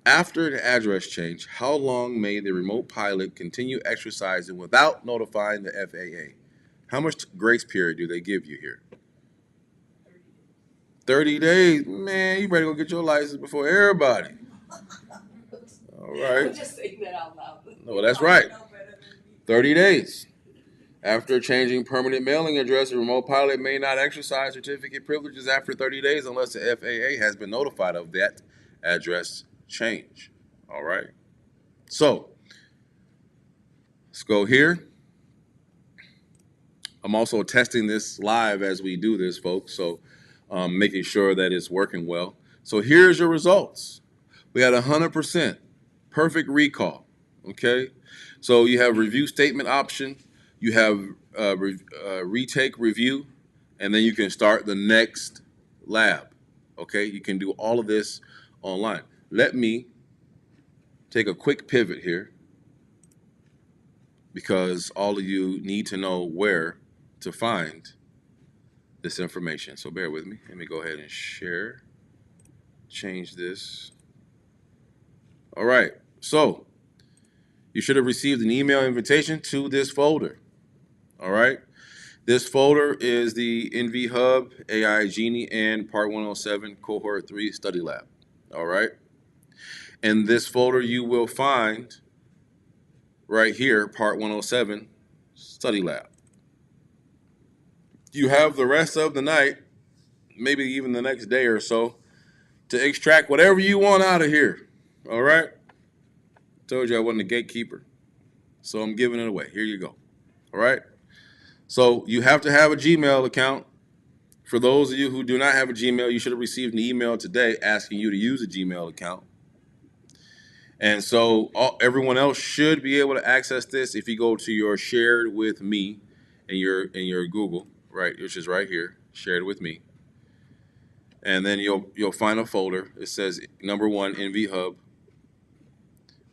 After the address change, how long may the remote pilot continue exercising without notifying the FAA? How much grace period do they give you here? 30 days. Man, you better go get your license before everybody. All right. I'm just saying that out loud. No, that's right. 30 days. After changing permanent mailing address, a remote pilot may not exercise certificate privileges after 30 days unless the FAA has been notified of that address change. All right. So let's go here. I'm also testing this live as we do this, folks. So making sure that it's working well. So here's your results. We had 100% perfect recall. Okay. So you have review statement option. You have retake review, and then you can start the next lab. Okay, you can do all of this online. Let me take a quick pivot here because all of you need to know where to find this information. So bear with me. Let me go ahead and share. Change this. All right, so you should have received an email invitation to this folder. All right. This folder is the Nvhub, AI Genie, and Part 107 Cohort 3 Study Lab. All right. In this folder, you will find right here, Part 107 Study Lab. You have the rest of the night, maybe even the next day or so, to extract whatever you want out of here. All right. Told you I wasn't a gatekeeper, so I'm giving it away. Here you go. All right. So you have to have a Gmail account. For those of you who do not have a Gmail, you should have received an email today asking you to use a Gmail account. And so everyone else should be able to access this if you go to your shared with me in your Google, right, which is right here, shared with me. and then you'll find a folder. It says number 1 Nvhub.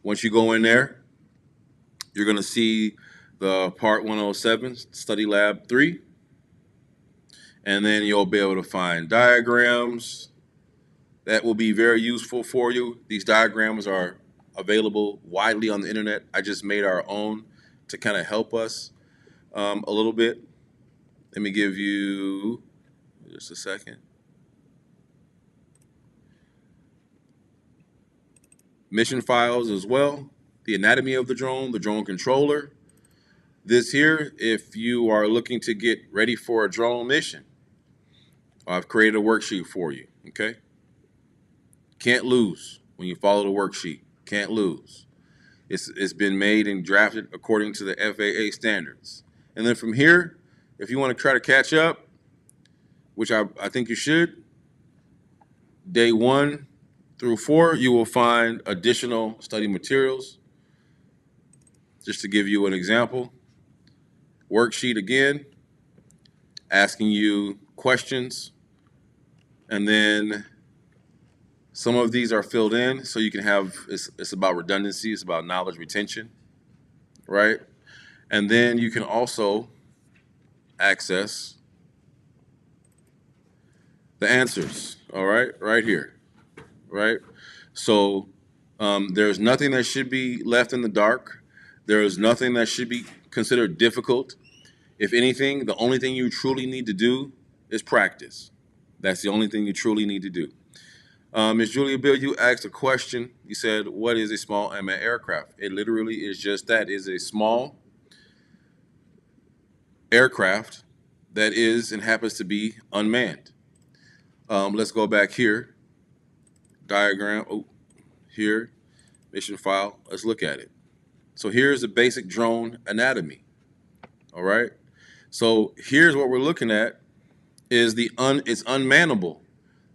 Once you go in there, you're going to see the Part 107 Study Lab 3, and then you'll be able to find diagrams that will be very useful for you. These diagrams are available widely on the internet. I just made our own to kind of help us a little bit. Let me give you just a second. Mission files as well, the anatomy of the drone controller. This here, if you are looking to get ready for a drone mission, I've created a worksheet for you, okay? Can't lose when you follow the worksheet. Can't lose. It's been made and drafted according to the FAA standards. And then from here, if you want to try to catch up, which I think you should, day 1 through 4, you will find additional study materials. Just to give you an example, worksheet again, asking you questions, and then some of these are filled in so you can have, it's about redundancy, it's about knowledge retention, right? And then you can also access the answers, all right, right here, right? So there's nothing that should be left in the dark. There is nothing that should be considered difficult. If anything, the only thing you truly need to do is practice. That's the only thing you truly need to do. Ms. Julia Bill, you asked a question. You said, what is a small unmanned aircraft? It literally is just that. It is a small aircraft that is and happens to be unmanned. Let's go back here. Diagram, here, mission file. Let's look at it. So here's the basic drone anatomy, all right? So here's what we're looking at is it's unmannable.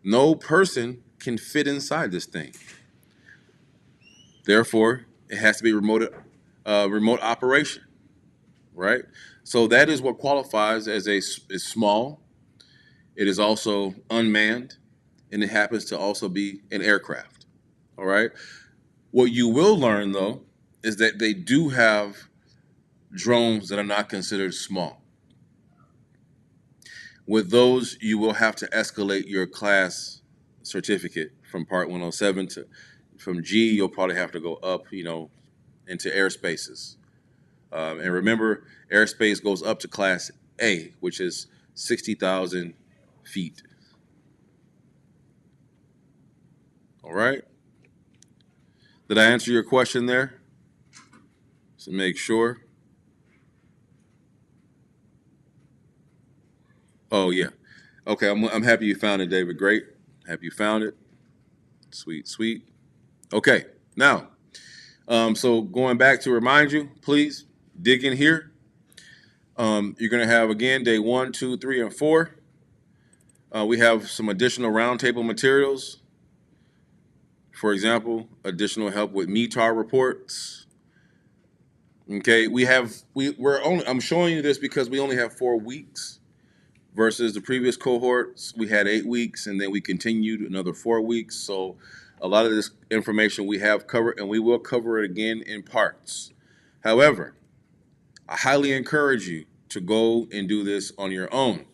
No person can fit inside this thing. Therefore, it has to be remote operation, right? So that is what qualifies as is small. It is also unmanned, and it happens to also be an aircraft, all right? What you will learn, though, is that they do have drones that are not considered small. With those, you will have to escalate your class certificate from Part 107 to, from G, you'll probably have to go up, into airspaces. And remember, airspace goes up to Class A, which is 60,000 feet. All right? Did I answer your question there? So make sure. Oh, yeah. Okay, I'm happy you found it, David. Great. Happy you found it. Sweet, sweet. Okay, now, so going back to remind you, please dig in here. You're going to have, again, day 1, 2, 3, and 4. We have some additional roundtable materials. For example, additional help with METAR reports. Okay, I'm showing you this because we only have 4 weeks versus the previous cohorts. We had 8 weeks, and then we continued another 4 weeks. So a lot of this information we have covered, and we will cover it again in parts. However, I highly encourage you to go and do this on your own.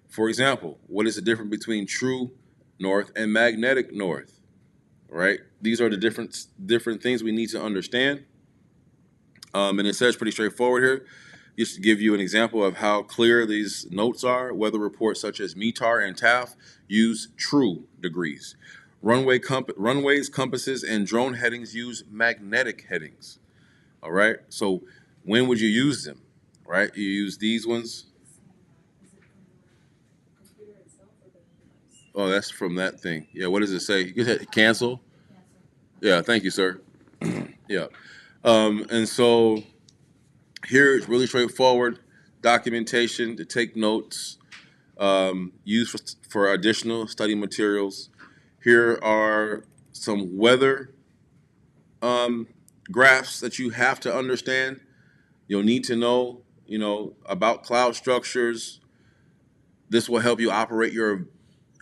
For example, what is the difference between true north and magnetic north? Right? These are the different things we need to understand. And it says pretty straightforward here. Just to give you an example of how clear these notes are, weather reports such as METAR and TAF use true degrees. Runways, compasses, and drone headings use magnetic headings. All right? So when would you use them? Right? You use these ones. Oh, that's from that thing. Yeah, what does it say? You hit cancel? Yeah, thank you, sir. Yeah. And so here it's really straightforward. Documentation to take notes, use for additional study materials. Here are some weather graphs that you have to understand. You'll need to know, about cloud structures. This will help you operate your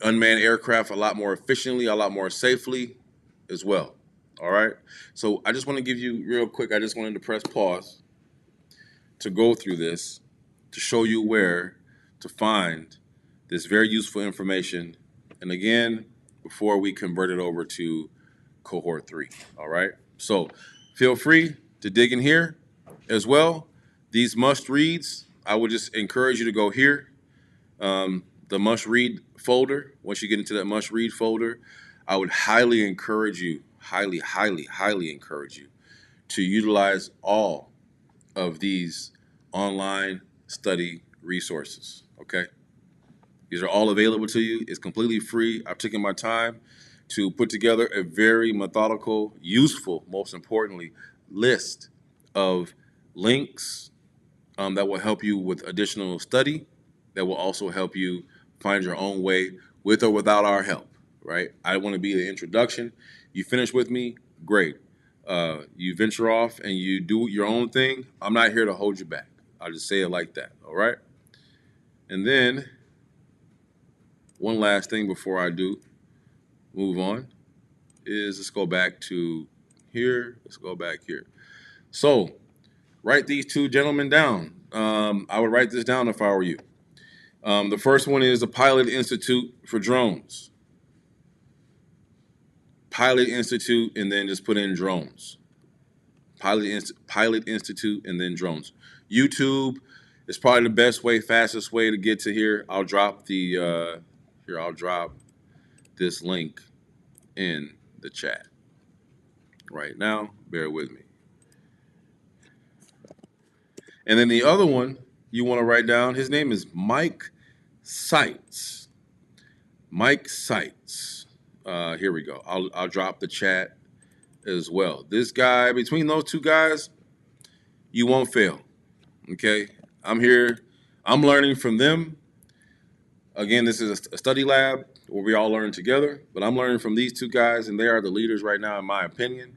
unmanned aircraft a lot more efficiently, a lot more safely as well. All right. So I just want to give you real quick, I just wanted to press pause to go through this, to show you where to find this very useful information. And again, before we convert it over to Cohort 3. All right. So feel free to dig in here as well. These must reads, I would just encourage you to go here. The must read folder, once you get into that must read folder, I would highly encourage you, highly encourage you to utilize all of these online study resources. Okay. These are all available to you. It's completely free. I've taken my time to put together a very methodical, useful, most importantly, list of links that will help you with additional study, that will also help you find your own way with or without our help, right? I want to be the introduction. You finish with me, great. You venture off and you do your own thing. I'm not here to hold you back. I'll just say it like that, all right? And then one last thing before I do move on is let's go back to here. Let's go back here. So write these two gentlemen down. I would write this down if I were you. The first one is the Pilot Institute for Drones. Pilot Institute, and then just put in drones. Pilot Institute, and then drones. YouTube is probably the best way, fastest way to get to here. I'll drop the I'll drop this link in the chat right now. Bear with me. And then the other one you want to write down, his name is Mike Seitz. Mike Seitz. Here we go. I'll drop the chat as well. This guy, between those two guys, you won't fail. Okay? I'm here. I'm learning from them. Again, this is a study lab where we all learn together, but I'm learning from these two guys, and they are the leaders right now, in my opinion.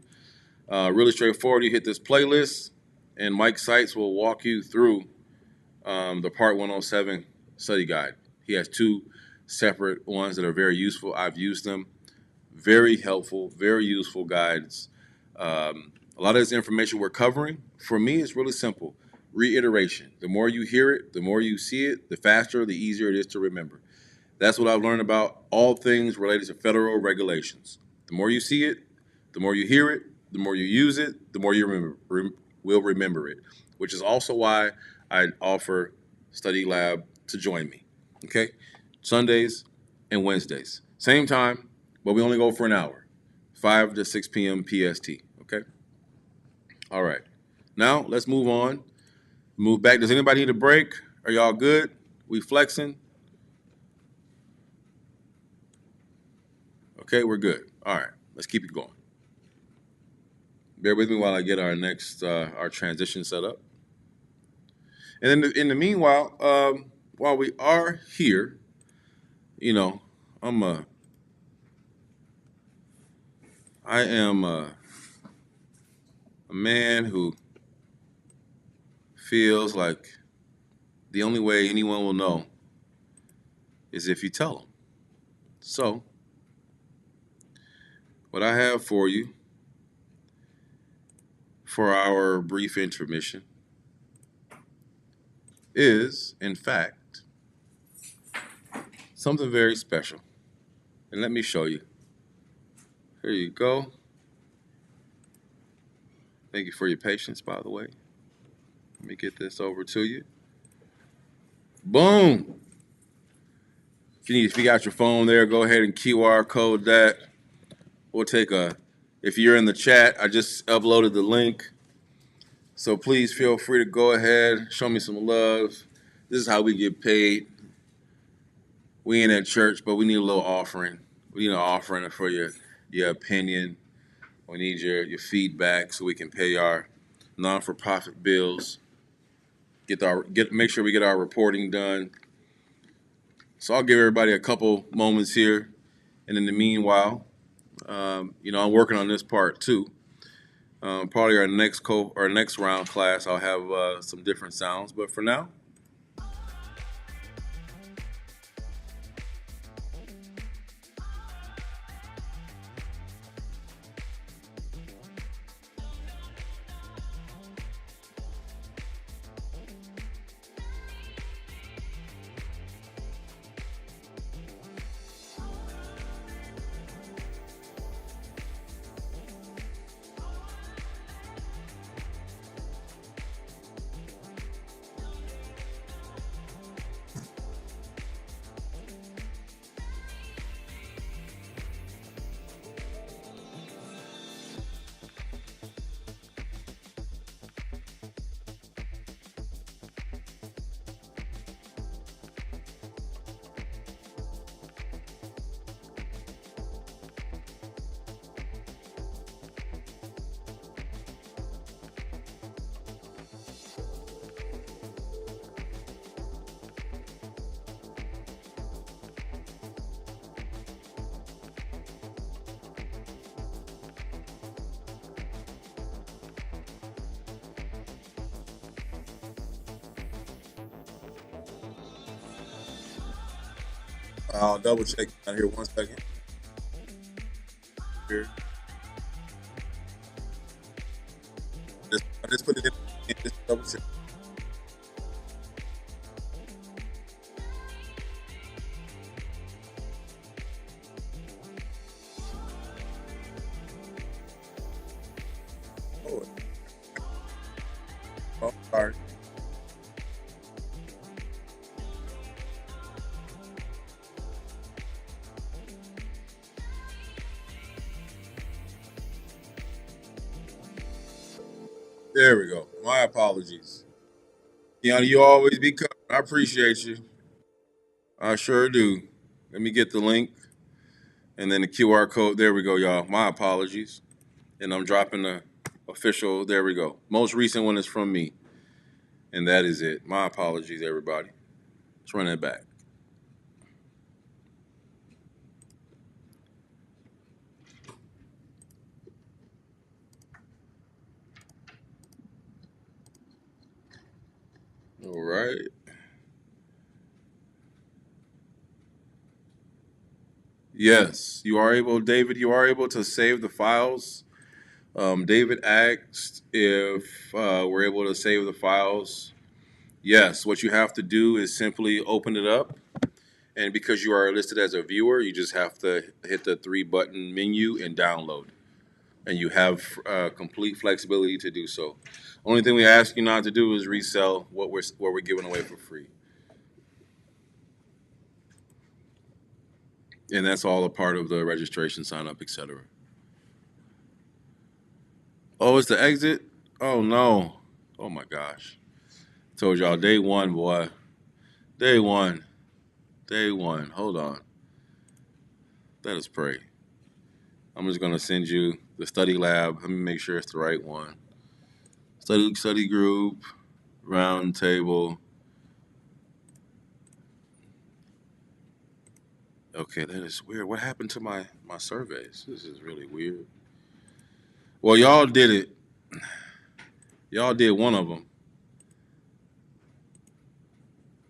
Really straightforward. You hit this playlist, and Mike Seitz will walk you through the Part 107 study guide. He has two separate ones that are very useful. I've used them. Very helpful, very useful guides. A lot of this information we're covering, for me, is really simple. Reiteration. The more you hear it, the more you see it, the faster, the easier it is to remember. That's what I've learned about all things related to federal regulations. The more you see it, the more you hear it, the more you use it, the more you will remember it, which is also why I offer Study Lab to join me. Okay? Sundays and Wednesdays. Same time, but we only go for an hour, 5 to 6 p.m. PST, okay? All right. Now, let's move on. Move back. Does anybody need a break? Are y'all good? We flexing? Okay, we're good. All right, let's keep it going. Bear with me while I get our next, our transition set up. And in the meanwhile, while we are here, you know, I am a man who feels like the only way anyone will know is if you tell them. So, what I have for you for our brief intermission is, in fact, something very special. And let me show you. Here you go. Thank you for your patience, by the way. Let me get this over to you. Boom. If you got your phone there, go ahead and QR code that. We'll take if you're in the chat, I just uploaded the link. So please feel free to go ahead, show me some love. This is how we get paid. We ain't at church, but we need a little offering. We need an offering for your opinion. We need your feedback so we can pay our non-for-profit bills. Make sure we get our reporting done. So I'll give everybody a couple moments here, and in the meanwhile, I'm working on this part too. Probably our next round class, I'll have some different sounds, but for now. I'll double check out here 1 second. Here, I just put it in. Just double check. Oh, sorry. There we go. My apologies. Keanu, you always be coming. I appreciate you. I sure do. Let me get the link and then the QR code. There we go, y'all. My apologies. And I'm dropping the official. There we go. Most recent one is from me. And that is it. My apologies, everybody. Let's run it back. All right. Yes, you are able, David, you are able to save the files. David asked if we're able to save the files. Yes, what you have to do is simply open it up. And because you are listed as a viewer, you just have to hit the 3-button menu and download. And you have complete flexibility to do so. Only thing we ask you not to do is resell what we're giving away for free. And that's all a part of the registration, sign up, etc. Oh, it's the exit? Oh no. Oh my gosh. Told y'all day one, boy. Day one. Day one. Hold on. Let us pray. I'm just gonna send you the study lab. Let me make sure it's the right one. Study group, round table. Okay, that is weird. What happened to my surveys? This is really weird. Well, y'all did it. Y'all did one of them.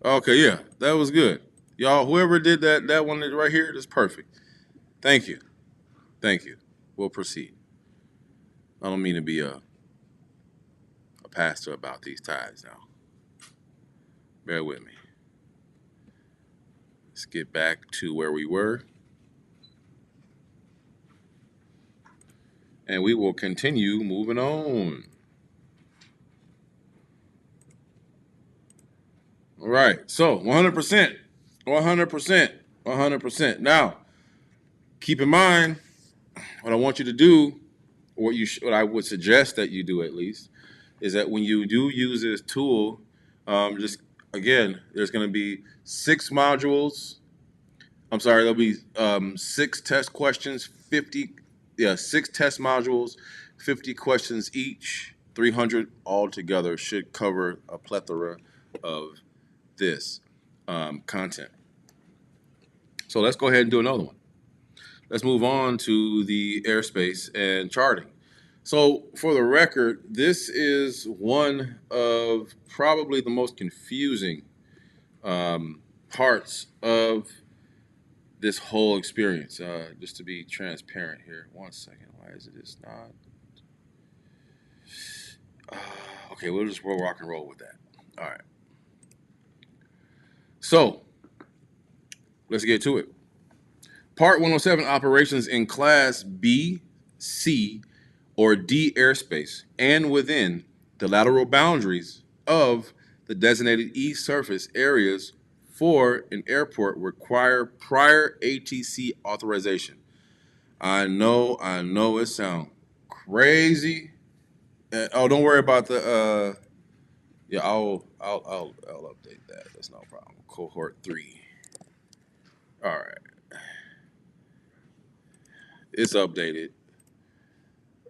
Okay, yeah, that was good. Y'all, whoever did that one right here, that's perfect. Thank you. Thank you. We'll proceed. I don't mean to be a pastor about these tithes now. Bear with me. Let's get back to where we were. And we will continue moving on. All right. So 100%. 100%. 100%. Now, keep in mind what I want you to do, what I would suggest that you do at least, is that when you do use this tool, just again, there's going to be 6 modules. I'm sorry, there'll be 6 test questions, 6 test modules, 50 questions each, 300 altogether should cover a plethora of this content. So let's go ahead and do another one. Let's move on to the airspace and charting. So for the record, this is one of probably the most confusing parts of this whole experience. Just to be transparent here. 1 second. Why is it not? Okay, we'll rock and roll with that. All right. So let's get to it. Part 107, operations in Class B, C, or D airspace and within the lateral boundaries of the designated E-surface areas for an airport require prior ATC authorization. I know it sounds crazy. Don't worry about the yeah, I'll update that. That's no problem. Cohort 3. All right. It's updated.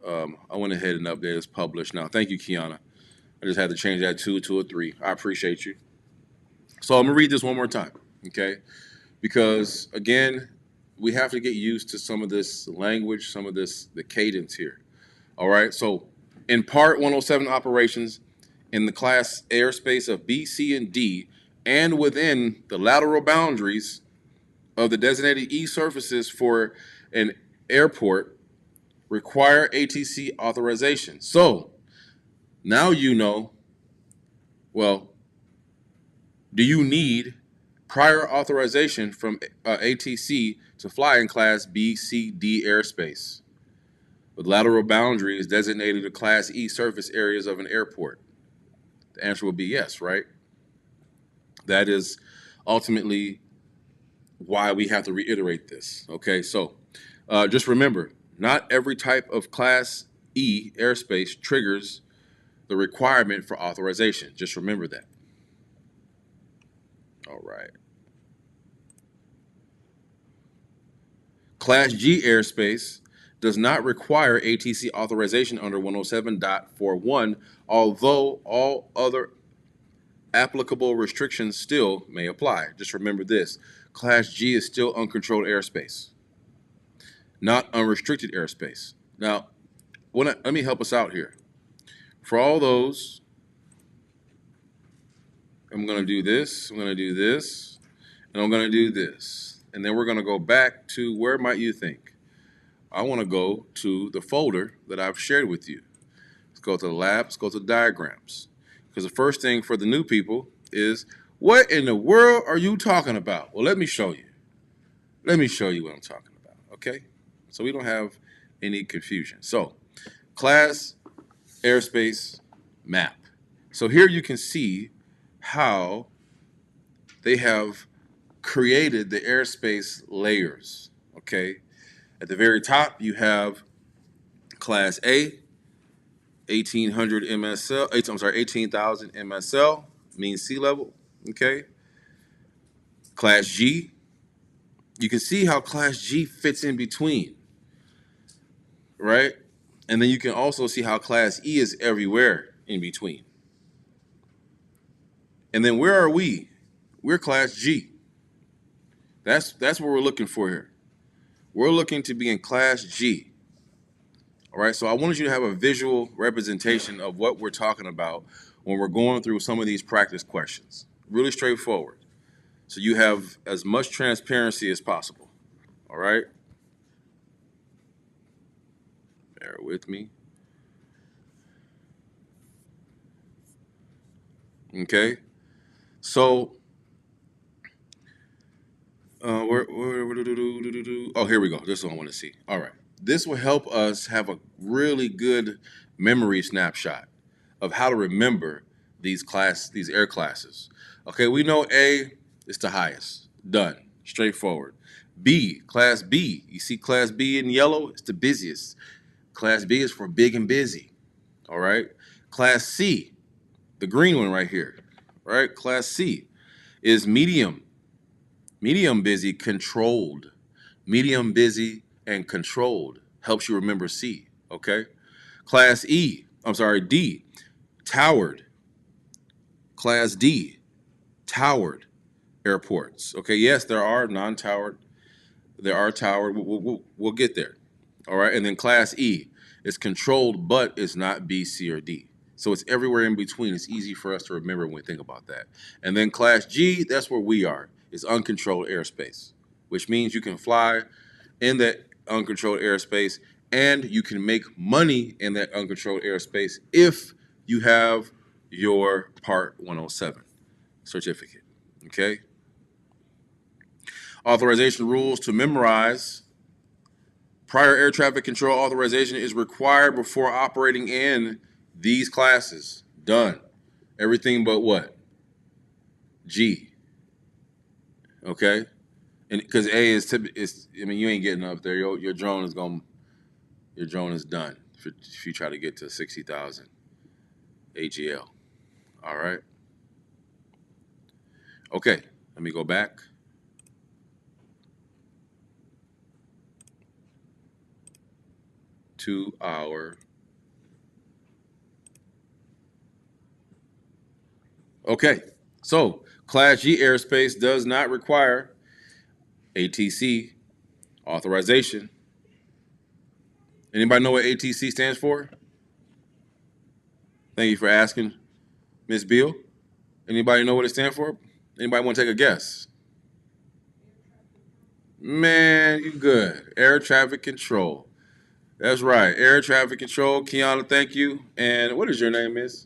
I went ahead and updated. It's published now. Thank you, Kiana. I just had to change that 2 to a 3. I appreciate you. So I'm gonna read this one more time, okay? Because again, we have to get used to some of this language, some of the cadence here. All right. So in Part 107 operations in the class airspace of B, C, and D, and within the lateral boundaries of the designated e-surfaces for an airport require ATC authorization. So now you know, well, do you need prior authorization from ATC to fly in Class B, C, D airspace with lateral boundaries designated to Class E surface areas of an airport? The answer would be yes, right? That is ultimately why we have to reiterate this. Okay, so just remember, not every type of Class E airspace triggers the requirement for authorization. Just remember that. All right. Class G airspace does not require ATC authorization under 107.41, although all other applicable restrictions still may apply. Just remember this. Class G is still uncontrolled airspace, not unrestricted airspace. Now, let me help us out here. For all those, I'm going to do this, I'm going to do this, and I'm going to do this. And then we're going to go back to where might you think? I want to go to the folder that I've shared with you. Let's go to the lab, let's go to the diagrams. Because the first thing for the new people is, what in the world are you talking about? Well, let me show you. Let me show you what I'm talking about, okay? So we don't have any confusion. So, class airspace map. So here you can see how they have created the airspace layers, okay? At the very top, you have Class A, 1800 MSL, 18,000 MSL, mean sea level, okay? Class G, you can see how Class G fits in between, right? And then you can also see how Class E is everywhere in between. And then where are we? We're Class G. That's what we're looking for here. We're looking to be in Class G. All right, so I wanted you to have a visual representation of what we're talking about when we're going through some of these practice questions. Really straightforward. So you have as much transparency as possible. All right? Bear with me. Okay? So, oh, here we go. This is what I want to see. All right. This will help us have a really good memory snapshot of how to remember these air classes. Okay, we know A is the highest. Done. Straightforward. B, Class B. You see Class B in yellow? It's the busiest. Class B is for big and busy. All right. Class C, the green one right here. All right. Class C is medium. Medium busy, controlled. Medium busy and controlled helps you remember C. Okay. Class D, towered. Class D, towered airports. Okay, yes, there are non-towered. There are towered. We'll get there. All right, and then Class E is controlled, but it's not B, C, or D. So it's everywhere in between. It's easy for us to remember when we think about that. And then Class G, that's where we are. It's uncontrolled airspace, which means you can fly in that uncontrolled airspace and you can make money in that uncontrolled airspace if you have your Part 107 certificate. Okay? Authorization rules to memorize. Prior air traffic control authorization is required before operating in these classes. Done. Everything but what? G. Okay? And because A is I mean, you ain't getting up there. Your drone is done if you try to get to 60,000 AGL. All right. Okay. Let me go back. To our. Okay. So Class G airspace does not require ATC authorization. Anybody know what ATC stands for? Thank you for asking, Ms. Beal. Anybody know what it stands for? Anybody want to take a guess? Man, you good. Air traffic control. That's right. Air traffic control. Kiana, thank you. And what is your name, Miss?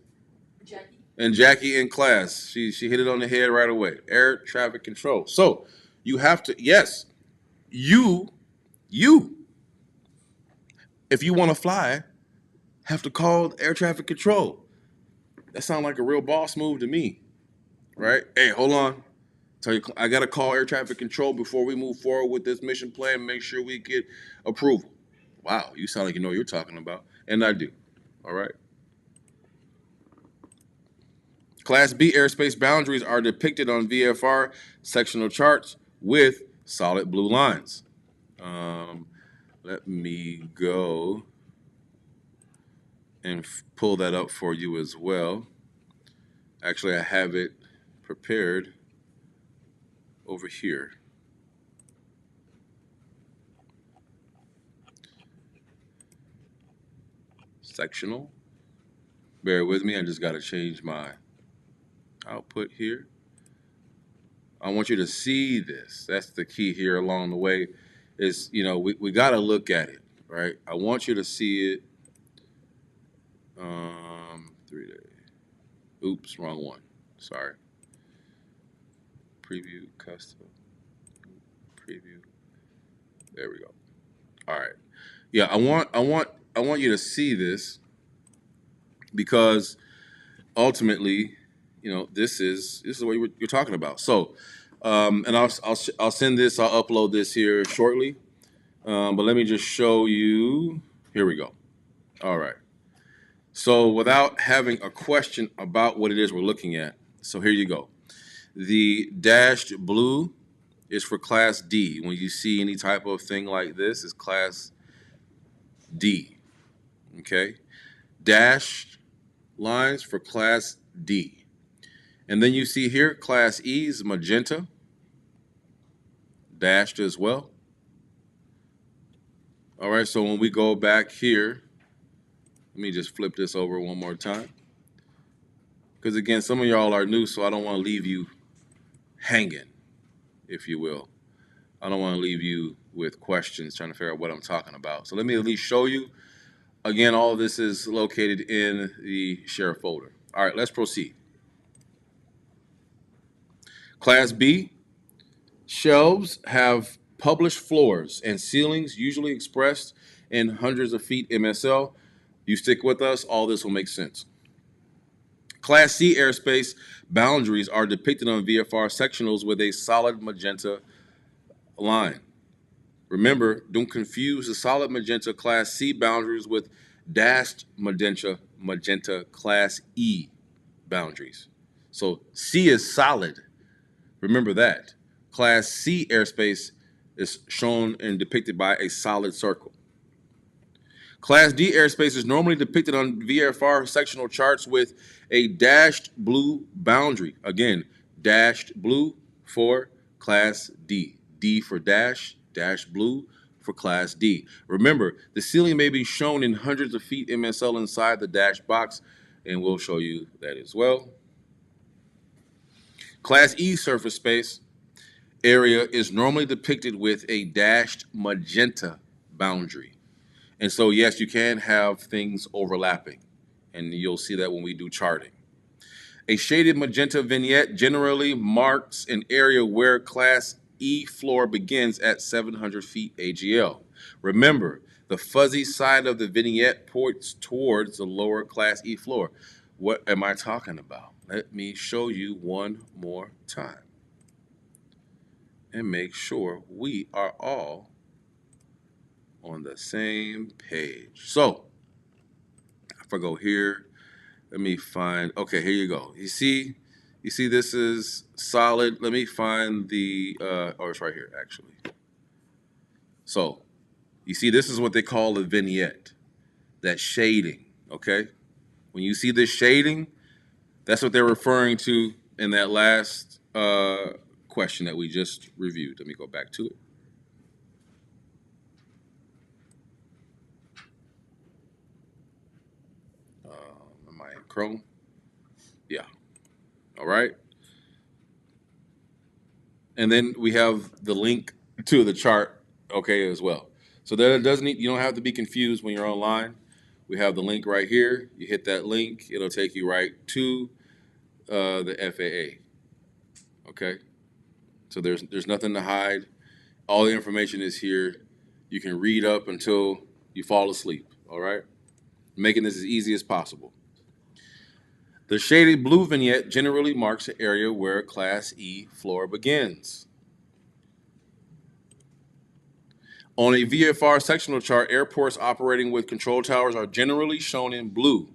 And Jackie in class. She hit it on the head right away. Air traffic control. So you have to, yes, you, you, if you want to fly, have to call air traffic control. That sounds like a real boss move to me, right? Hey, hold on. Tell you, I gotta call air traffic control before we move forward with this mission plan. Make sure we get approval. Wow, you sound like you know what you're talking about, and I do. All right. Class B airspace boundaries are depicted on VFR sectional charts with solid blue lines. Um, Let me go and pull that up for you as well. Actually, I have it prepared over here. Sectional. Bear with me, I just got to change my output here. I want you to see this. That's the key here along the way is, we got to look at it, right? I want you to see it. 3 days. Oops, wrong one. Sorry. Preview, custom, preview. There we go. All right. Yeah, I want you to see this because ultimately, this is what you're talking about. So, and I'll send this. I'll upload this here shortly. But let me just show you. Here we go. All right. So without having a question about what it is we're looking at, so here you go. The dashed blue is for Class D. When you see any type of thing like this, it's Class D. Okay? Dashed lines for Class D. And then you see here, Class E is magenta, dashed as well. All right, so when we go back here, let me just flip this over one more time. Because again, some of y'all are new, so I don't want to leave you hanging, if you will. I don't want to leave you with questions trying to figure out what I'm talking about. So let me at least show you. Again, all of this is located in the share folder. All right, let's proceed. Class B, shelves have published floors and ceilings, usually expressed in hundreds of feet MSL. You stick with us, all this will make sense. Class C airspace boundaries are depicted on VFR sectionals with a solid magenta line. Remember, don't confuse the solid magenta Class C boundaries with dashed magenta Class E boundaries. So C is solid. Remember that. Class C airspace is shown and depicted by a solid circle. Class D airspace is normally depicted on VFR sectional charts with a dashed blue boundary. Again, dashed blue for Class D. D for dash, dash blue for Class D. Remember, the ceiling may be shown in hundreds of feet MSL inside the dash box, and we'll show you that as well. Class E surface space area is normally depicted with a dashed magenta boundary. And so, yes, you can have things overlapping, and you'll see that when we do charting. A shaded magenta vignette generally marks an area where Class E floor begins at 700 feet AGL. Remember, the fuzzy side of the vignette points towards the lower Class E floor. What am I talking about? Let me show you one more time and make sure we are all on the same page. So, if I go here, let me find, okay, here you go. You see this is solid. Let me find the, it's right here, actually. So, you see this is what they call a vignette, that shading, okay? When you see this shading, that's what they're referring to in that last question that we just reviewed. Let me go back to it. Am I in Chrome? Yeah. All right. And then we have the link to the chart, okay, as well. So that it doesn't need, you don't have to be confused when you're online. We have the link right here. You hit that link, it'll take you right to the FAA. Okay, so there's nothing to hide. All the information is here. You can read up until you fall asleep. All right, making this as easy as possible. The shaded blue vignette generally marks the area where Class E floor begins. On a VFR sectional chart, airports operating with control towers are generally shown in blue.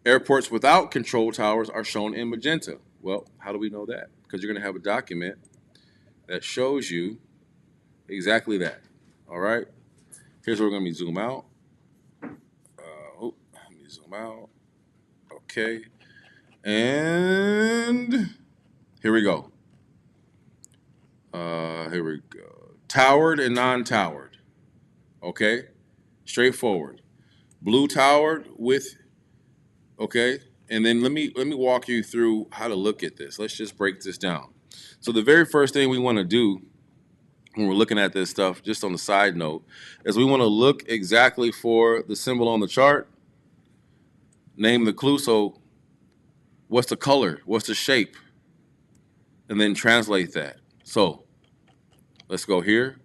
Airports without control towers are shown in magenta. Well, how do we know that? Because you're going to have a document that shows you exactly that. All right. Here's where we're going to zoom out. Let me zoom out. Okay. And here we go. Here we go. Towered and non-towered. Okay. Straightforward. Blue towered with, okay. And then let me walk you through how to look at this. Let's just break this down. So the very first thing we want to do when we're looking at this stuff, just on the side note, is we want to look exactly for the symbol on the chart, name the clue. So what's the color? What's the shape? And then translate that. So let's go here.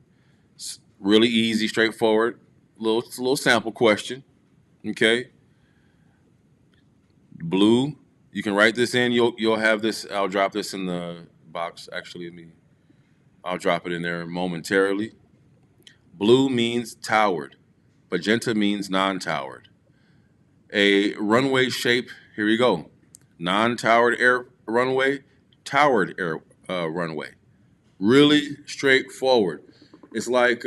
It's really easy, straightforward. Little sample question. Okay. Blue. You can write this in. You'll have this. I'll drop this in the box. Actually, I'll drop it in there momentarily. Blue means towered. Magenta means non-towered. A runway shape. Here we go. Non-towered air runway, towered air runway. Really straightforward. It's like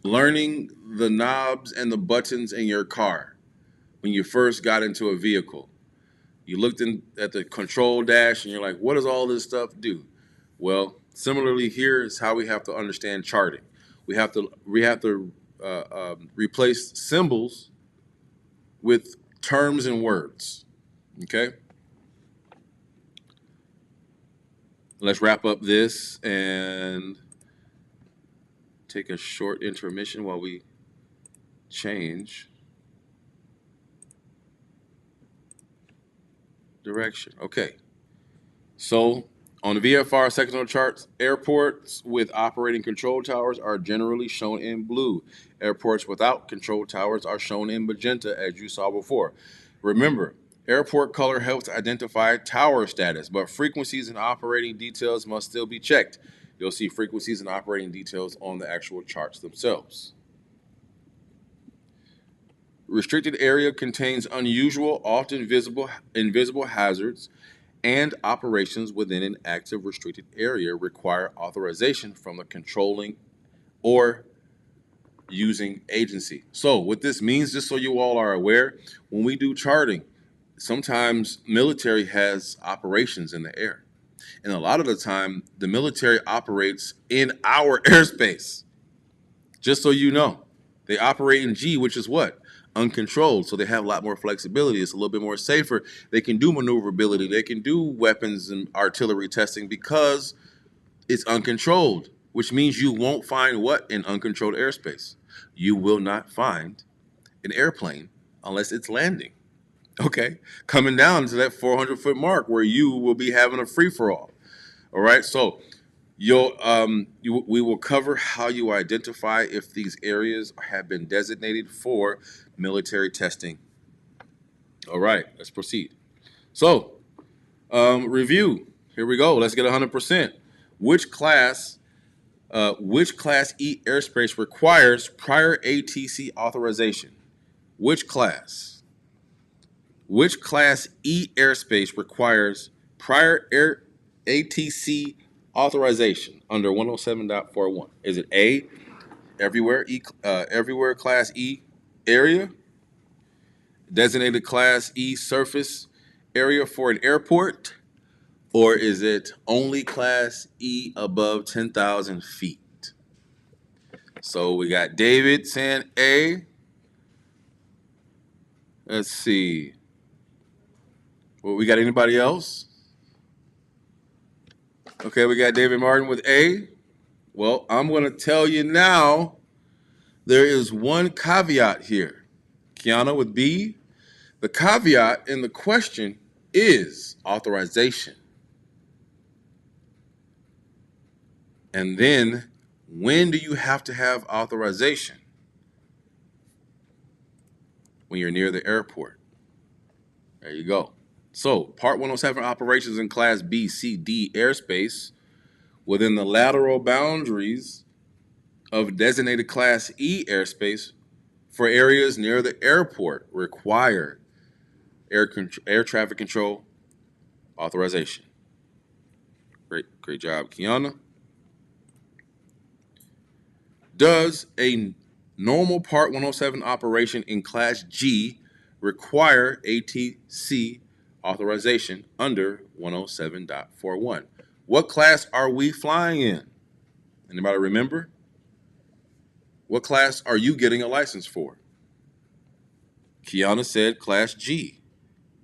learning the knobs and the buttons in your car when you first got into a vehicle. You looked at the control dash and you're like, what does all this stuff do? Well, similarly, here is how we have to understand charting. We have to replace symbols with terms and words. Okay. Let's wrap up this and take a short intermission while we change direction. Okay. So on the VFR sectional charts, airports with operating control towers are generally shown in blue. Airports without control towers are shown in magenta, as you saw before. Remember, airport color helps identify tower status, but frequencies and operating details must still be checked. You'll see frequencies and operating details on the actual charts themselves. Restricted area contains unusual, often invisible hazards, and operations within an active restricted area require authorization from the controlling or using agency. So what this means, just so you all are aware, when we do charting, sometimes military has operations in the air. And a lot of the time, the military operates in our airspace. Just so you know, they operate in G, which is what? Uncontrolled. So they have a lot more flexibility. It's a little bit more safer. They can do maneuverability. They can do weapons and artillery testing because it's uncontrolled, which means you won't find what in uncontrolled airspace? You will not find an airplane unless it's landing. Okay, coming down to that 400-foot mark where you will be having a free-for-all. All right, so we will cover how you identify if these areas have been designated for military testing. All right, let's proceed. So, review. Here we go. Let's get 100%. Which class E airspace requires prior ATC authorization? Which class? Which class E airspace requires prior ATC authorization under 107.41? Is it A, everywhere class E area, designated class E surface area for an airport, or is it only class E above 10,000 feet? So we got David saying A. Let's see. Well, we got anybody else? Okay, we got David Martin with A. Well, I'm going to tell you now, there is one caveat here. Kiana with B, the caveat in the question is authorization. And then, when do you have to have authorization? When you're near the airport. There you go. So, Part 107 operations in Class B, C, D airspace within the lateral boundaries of designated Class E airspace for areas near the airport require air traffic control authorization. Great job, Kiana. Does a normal Part 107 operation in Class G require ATC authorization under 107.41? What class are we flying in? Anybody remember? What class are you getting a license for? Kiana said Class G.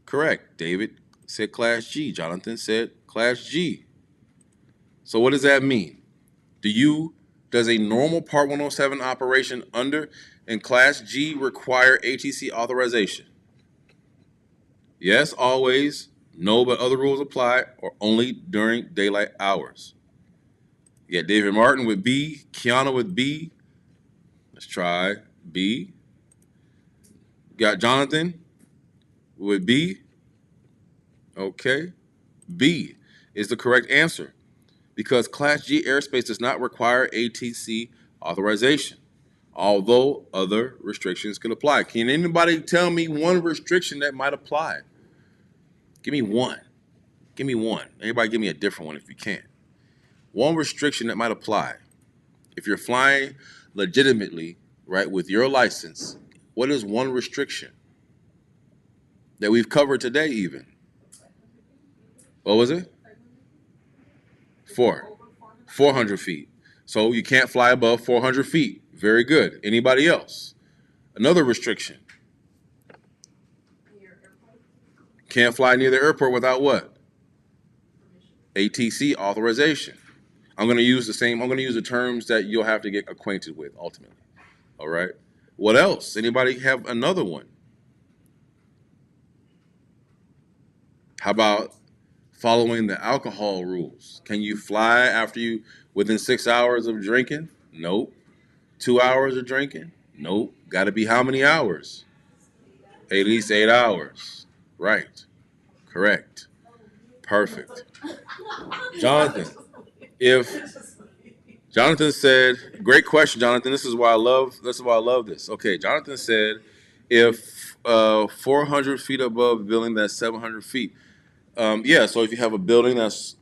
Correct. David said Class G. Jonathan said Class G. So what does that mean? Does a normal Part 107 operation under in Class G require ATC authorization? Yes, always. No, but other rules apply, or only during daylight hours. You got David Martin with B, Kiana with B. Let's try B. Got Jonathan with B. Okay. B is the correct answer because Class G airspace does not require ATC authorization, although other restrictions can apply. Can anybody tell me one restriction that might apply? Give me one. Give me one. Anybody give me a different one if you can. One restriction that might apply. If you're flying legitimately, right, with your license, what is one restriction that we've covered today even? What was it? 400 feet. So you can't fly above 400 feet. Very good. Anybody else? Another restriction. Can't fly near the airport without what? ATC authorization. I'm going to use the terms that you'll have to get acquainted with ultimately. All right. What else? Anybody have another one? How about following the alcohol rules? Can you fly within 6 hours of drinking? Nope. 2 hours of drinking? Nope. Got to be how many hours? At least 8 hours. Right. Correct. Perfect. Jonathan, Jonathan said, great question, Jonathan. This is why I love this. Okay, Jonathan said, if 400 feet above a building, that's 700 feet. Yeah, so if you have a building that's,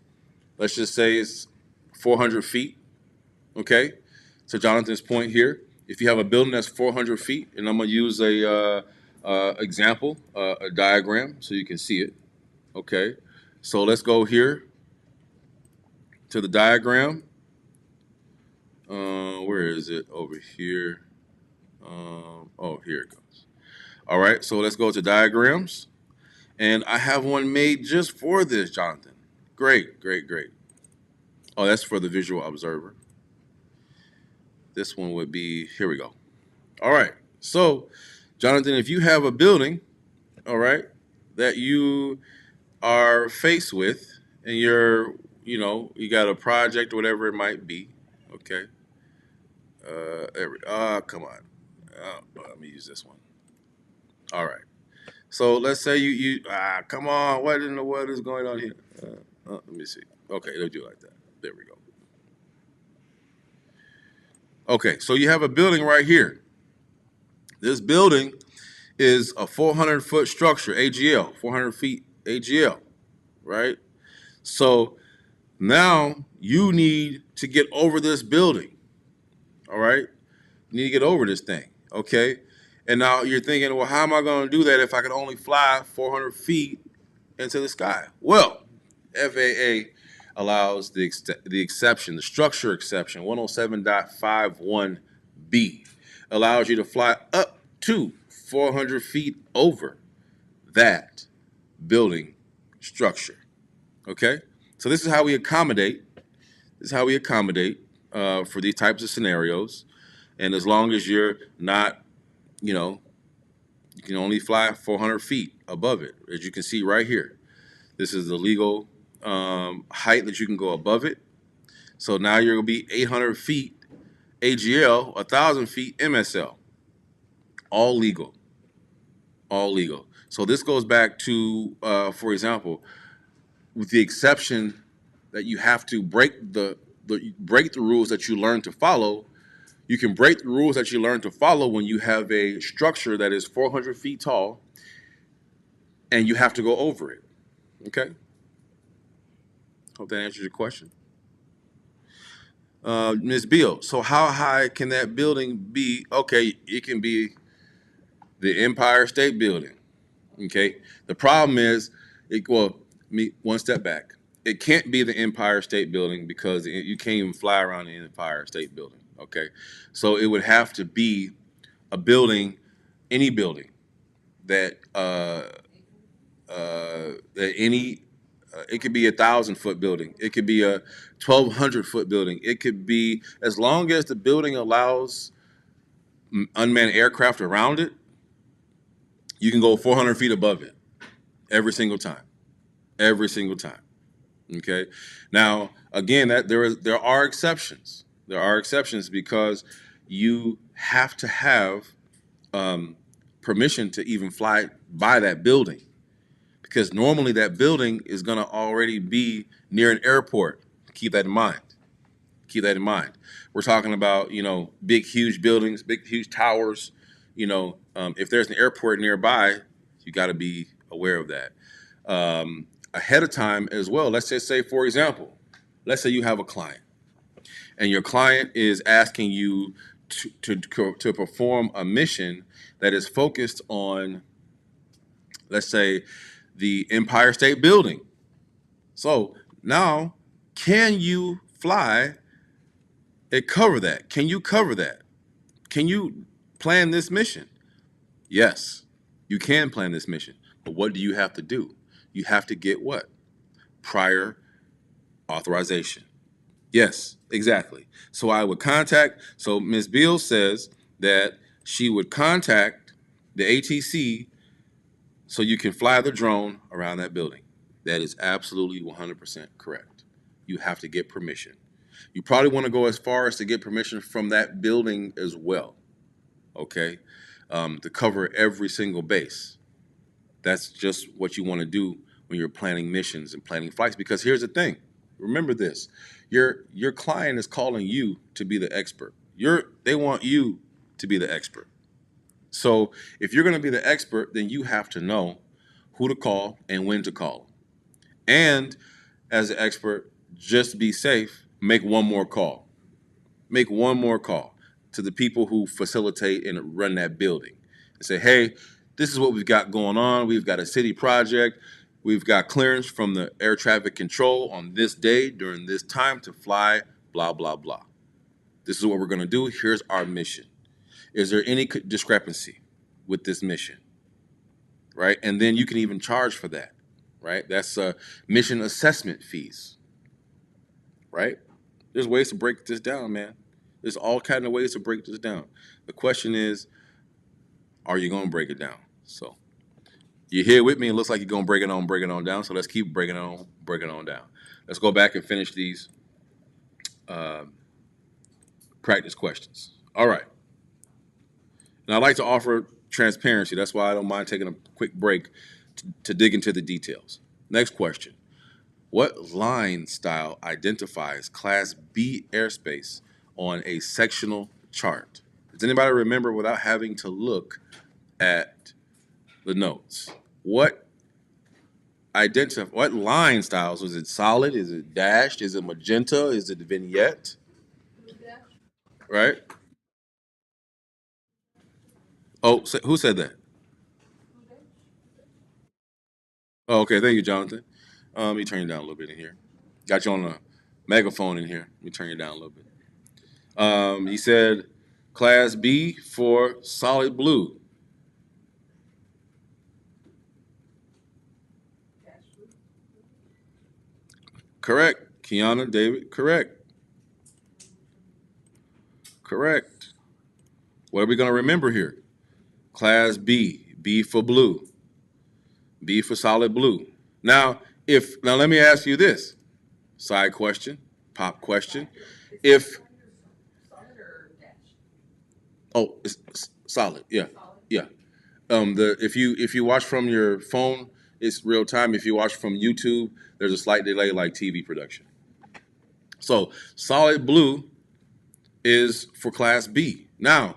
let's just say it's 400 feet, okay? So Jonathan's point here, if you have a building that's 400 feet, and I'm going to use a diagram so you can see it, okay? So let's go here to the diagram. Where is it? Over here. Oh, here it goes. All right, so let's go to diagrams. And I have one made just for this, Jonathan. Great, great, great. Oh, that's for the visual observer. This one would be, here we go. All right, so Jonathan, if you have a building, all right, that you are faced with, and you got a project or whatever it might be, okay. Come on. Let me use this one. All right. So let's say come on. What in the world is going on here? Let me see. Okay, let's do it like that. There we go. Okay, so you have a building right here. This building is a 400-foot structure, AGL, 400 feet AGL, right? So now you need to get over this building, all right? You need to get over this thing, okay? And now you're thinking, well, how am I going to do that if I can only fly 400 feet into the sky? Well, FAA allows the exception, the structure exception, 107.51B, allows you to fly up to 400 feet over that building structure. Okay? So this is how we accommodate for these types of scenarios. And as long as you're not, you know, you can only fly 400 feet above it, as you can see right here. This is the legal height that you can go above it. So now you're going to be 800 feet AGL, 1,000 feet MSL. All legal. All legal. So this goes back to, for example, with the exception that you have to break the rules that you learn to follow. You can break the rules that you learn to follow when you have a structure that is 400 feet tall and you have to go over it. Okay? Hope that answers your question. Ms. Beal, so how high can that building be? Okay, it can be the Empire State Building. Okay? The problem is, one step back. It can't be the Empire State Building because you can't even fly around the Empire State Building. Okay? So it would have to be a building, any building that it could be 1,000-foot building. It could be a 1,200-foot building. It could be, as long as the building allows unmanned aircraft around it, you can go 400 feet above it every single time. Every single time. Okay. Now, again, there are exceptions. There are exceptions because you have to have permission to even fly by that building, because normally that building is going to already be near an airport. Keep that in mind. Keep that in mind. We're talking about, big, huge buildings, big, huge towers. If there's an airport nearby, you got to be aware of that ahead of time as well. Let's just say, for example, let's say you have a client and your client is asking you to perform a mission that is focused on, let's say, the Empire State Building. So now, can you fly and cover that? Can you cover that? Can you plan this mission? Yes, you can plan this mission. But what do you have to do? You have to get what? Prior authorization. Yes, exactly. So so Ms. Beal says that she would contact the ATC so you can fly the drone around that building. That is absolutely 100% correct. You have to get permission. You probably want to go as far as to get permission from that building as well, okay, to cover every single base. That's just what you want to do when you're planning missions and planning flights, because here's the thing. Remember this. Your client is calling you to be the expert. They want you to be the expert. So if you're going to be the expert, then you have to know who to call and when to call. And as an expert, just be safe, make one more call. Make one more call to the people who facilitate and run that building and say, hey, this is what we've got going on. We've got a city project. We've got clearance from the air traffic control on this day during this time to fly, blah, blah, blah. This is what we're going to do. Here's our mission. Is there any discrepancy with this mission? Right? And then you can even charge for that. Right? That's mission assessment fees. Right? There's ways to break this down, man. There's all kinds of ways to break this down. The question is, are you going to break it down? So you're here with me. It looks like you're going to break it on down. So let's keep breaking it on down. Let's go back and finish these practice questions. All right. Now, I'd like to offer transparency. That's why I don't mind taking a quick break to dig into the details. Next question. What line style identifies Class B airspace on a sectional chart? Does anybody remember without having to look at the notes? What line styles? Was it solid? Is it dashed? Is it magenta? Is it vignette? Right? Oh, who said that? Oh, okay. Thank you, Jonathan. Let me turn you down a little bit in here. Got you on a megaphone in here. Let me turn you down a little bit. He said Class B for solid blue. Correct. Kiana, David, correct. Correct. What are we going to remember here? Class B. B for blue. B for solid blue. Now let me ask you this. Side question, pop question. If it's solid, yeah, yeah. If you watch from your phone, it's real time. If you watch from YouTube, there's a slight delay, like TV production. So solid blue is for class B. Now,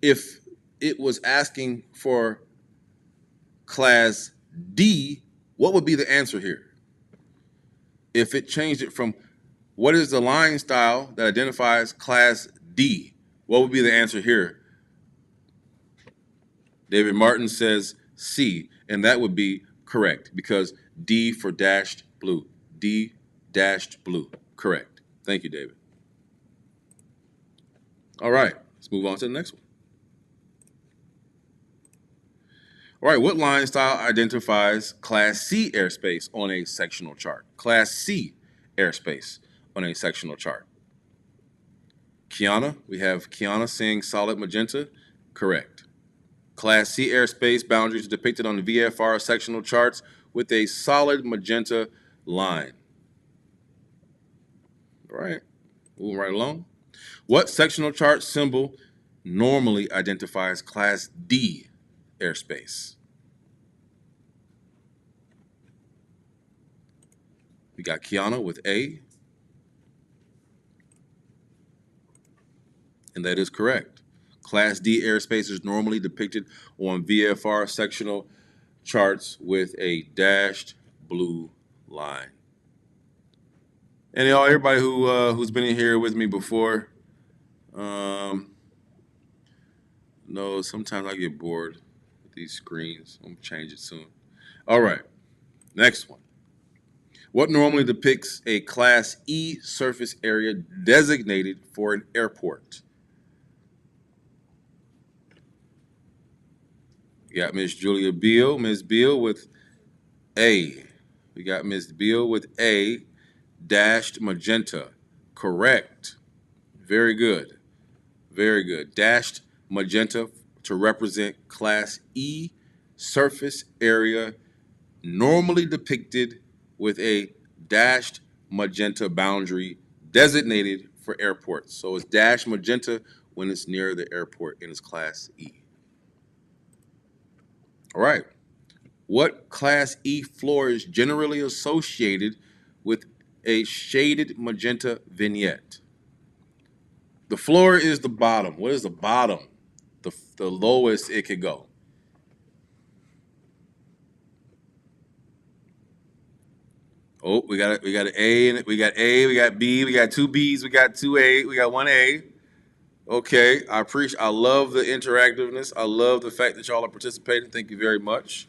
if it was asking for class D, what would be the answer here? If it changed it from what is the line style that identifies class D, what would be the answer here? David Martin says C, and that would be correct because D for dashed blue. D dashed blue. Correct. Thank you, David. All right, let's move on to the next one. All right, what line style identifies Class C airspace on a sectional chart? Class C airspace on a sectional chart. Kiana, we have Kiana saying solid magenta. Correct. Class C airspace boundaries depicted on the VFR sectional charts with a solid magenta line. All right, moving right along. What sectional chart symbol normally identifies Class D airspace? We got Kiana with A, and that is correct. Class D airspace is normally depicted on VFR sectional charts with a dashed blue line. And everybody who's been in here with me before knows sometimes I get bored with these screens. I'm gonna change it soon. All right, next one. What normally depicts a Class E surface area designated for an airport? We got Miss Julia Beal, Miss Beal with A. We got Miss Beal with A, dashed magenta. Correct. Very good. Very good. Dashed magenta to represent Class E surface area normally depicted with a dashed magenta boundary designated for airports. So it's dashed magenta when it's near the airport and it's Class E. All right. What Class E floor is generally associated with a shaded magenta vignette? The floor is the bottom. What is the bottom? The lowest it could go. Oh, we got an A and we got A, we got B, we got two B's, we got two A, we got one A. Okay, I love the interactiveness. I love the fact that y'all are participating. Thank you very much.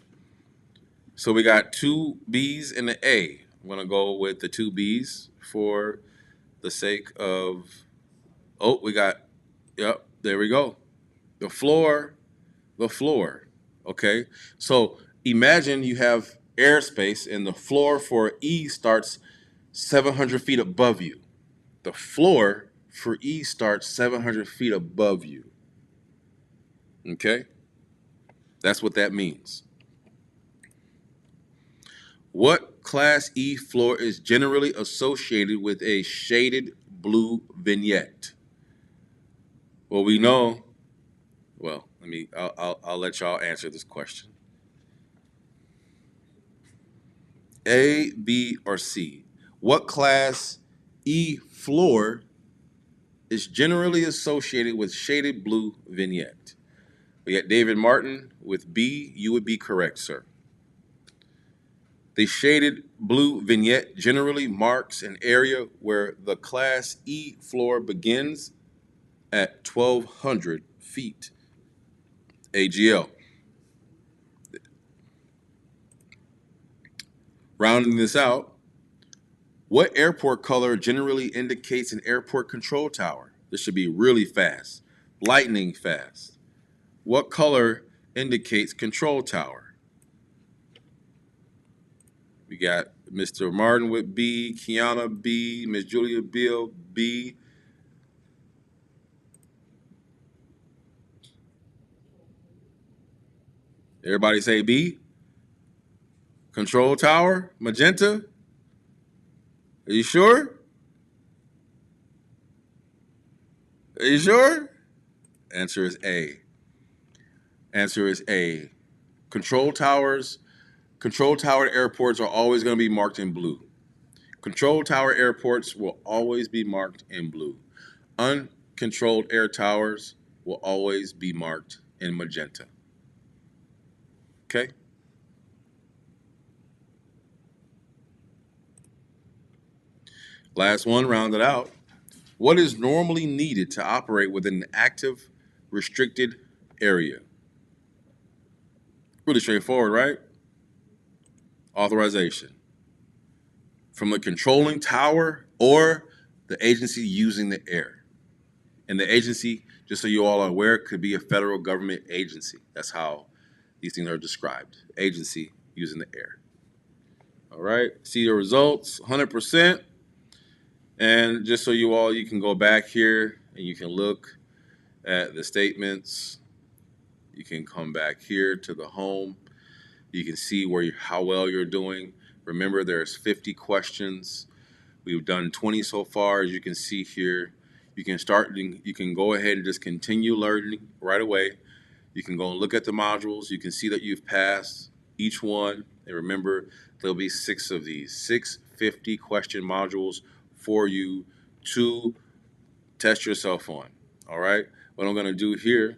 So we got two B's and an A. I'm gonna go with the two B's for the sake of. Oh, yep, there we go. The floor. Okay, so imagine you have airspace and the floor for E starts 700 feet above you. The floor for E starts 700 feet above you. Okay, that's what that means. What Class E floor is generally associated with a shaded blue vignette? Well, we know. Well, I'll let y'all answer this question. A, B, or C? What Class E floor is generally associated with shaded blue vignette? We got David Martin with B. You would be correct, sir. The shaded blue vignette generally marks an area where the Class E floor begins at 1,200 feet. AGL. Rounding this out, what airport color generally indicates an airport control tower? This should be really fast, lightning fast. What color indicates control tower? We got Mr. Martin with B, Kiana B, Miss Julia Bill B. Everybody say B. Control tower, magenta. Are you sure? Are you sure? Answer is A. Answer is A. Control towers, control tower airports are always going to be marked in blue. Control tower airports will always be marked in blue. Uncontrolled air towers will always be marked in magenta. Okay? Last one, round it out. What is normally needed to operate within an active, restricted area? Really straightforward, right? Authorization from the controlling tower or the agency using the air. And the agency, just so you all are aware, could be a federal government agency. That's how these things are described. Agency using the air. All right. See your results, 100%. And just so you can go back here and you can look at the statements. You can come back here to the home. You can see how well you're doing. Remember, there's 50 questions. We've done 20 so far, as you can see here. You can go ahead and just continue learning right away. You can go and look at the modules. You can see that you've passed each one. And remember, there'll be 6 of these, 6 50-question modules for you to test yourself on. All right. What I'm going to do here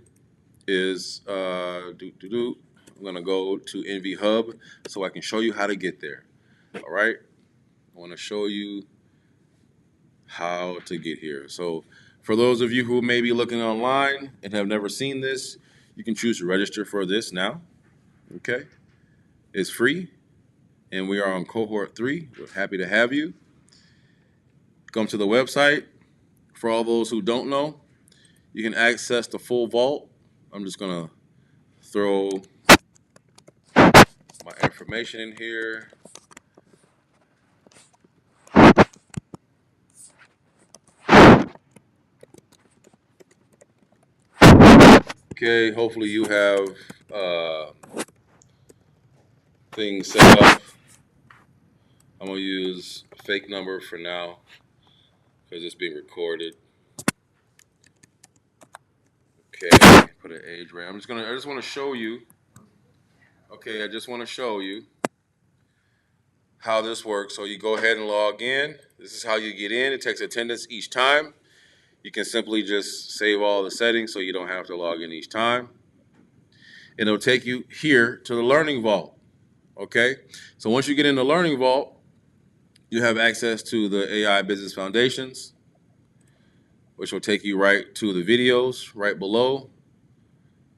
is I'm going to go to Nvhub so I can show you how to get there. All right. I want to show you how to get here. So for those of you who may be looking online and have never seen this, you can choose to register for this now. Okay. It's free. And we are on Cohort 3. We're happy to have you. Come to the website. For all those who don't know, you can access the full vault. I'm just going to throw my information in here. Okay, hopefully you have things set up. I'm going to use a fake number for now because it's being recorded. Okay, put an age range. I just want to show you. Okay, I just want to show you how this works. So you go ahead and log in. This is how you get in. It takes attendance each time. You can simply just save all the settings so you don't have to log in each time. And it'll take you here to the Learning Vault. Okay, so once you get in the Learning Vault, you have access to the AI Business Foundations, which will take you right to the videos right below.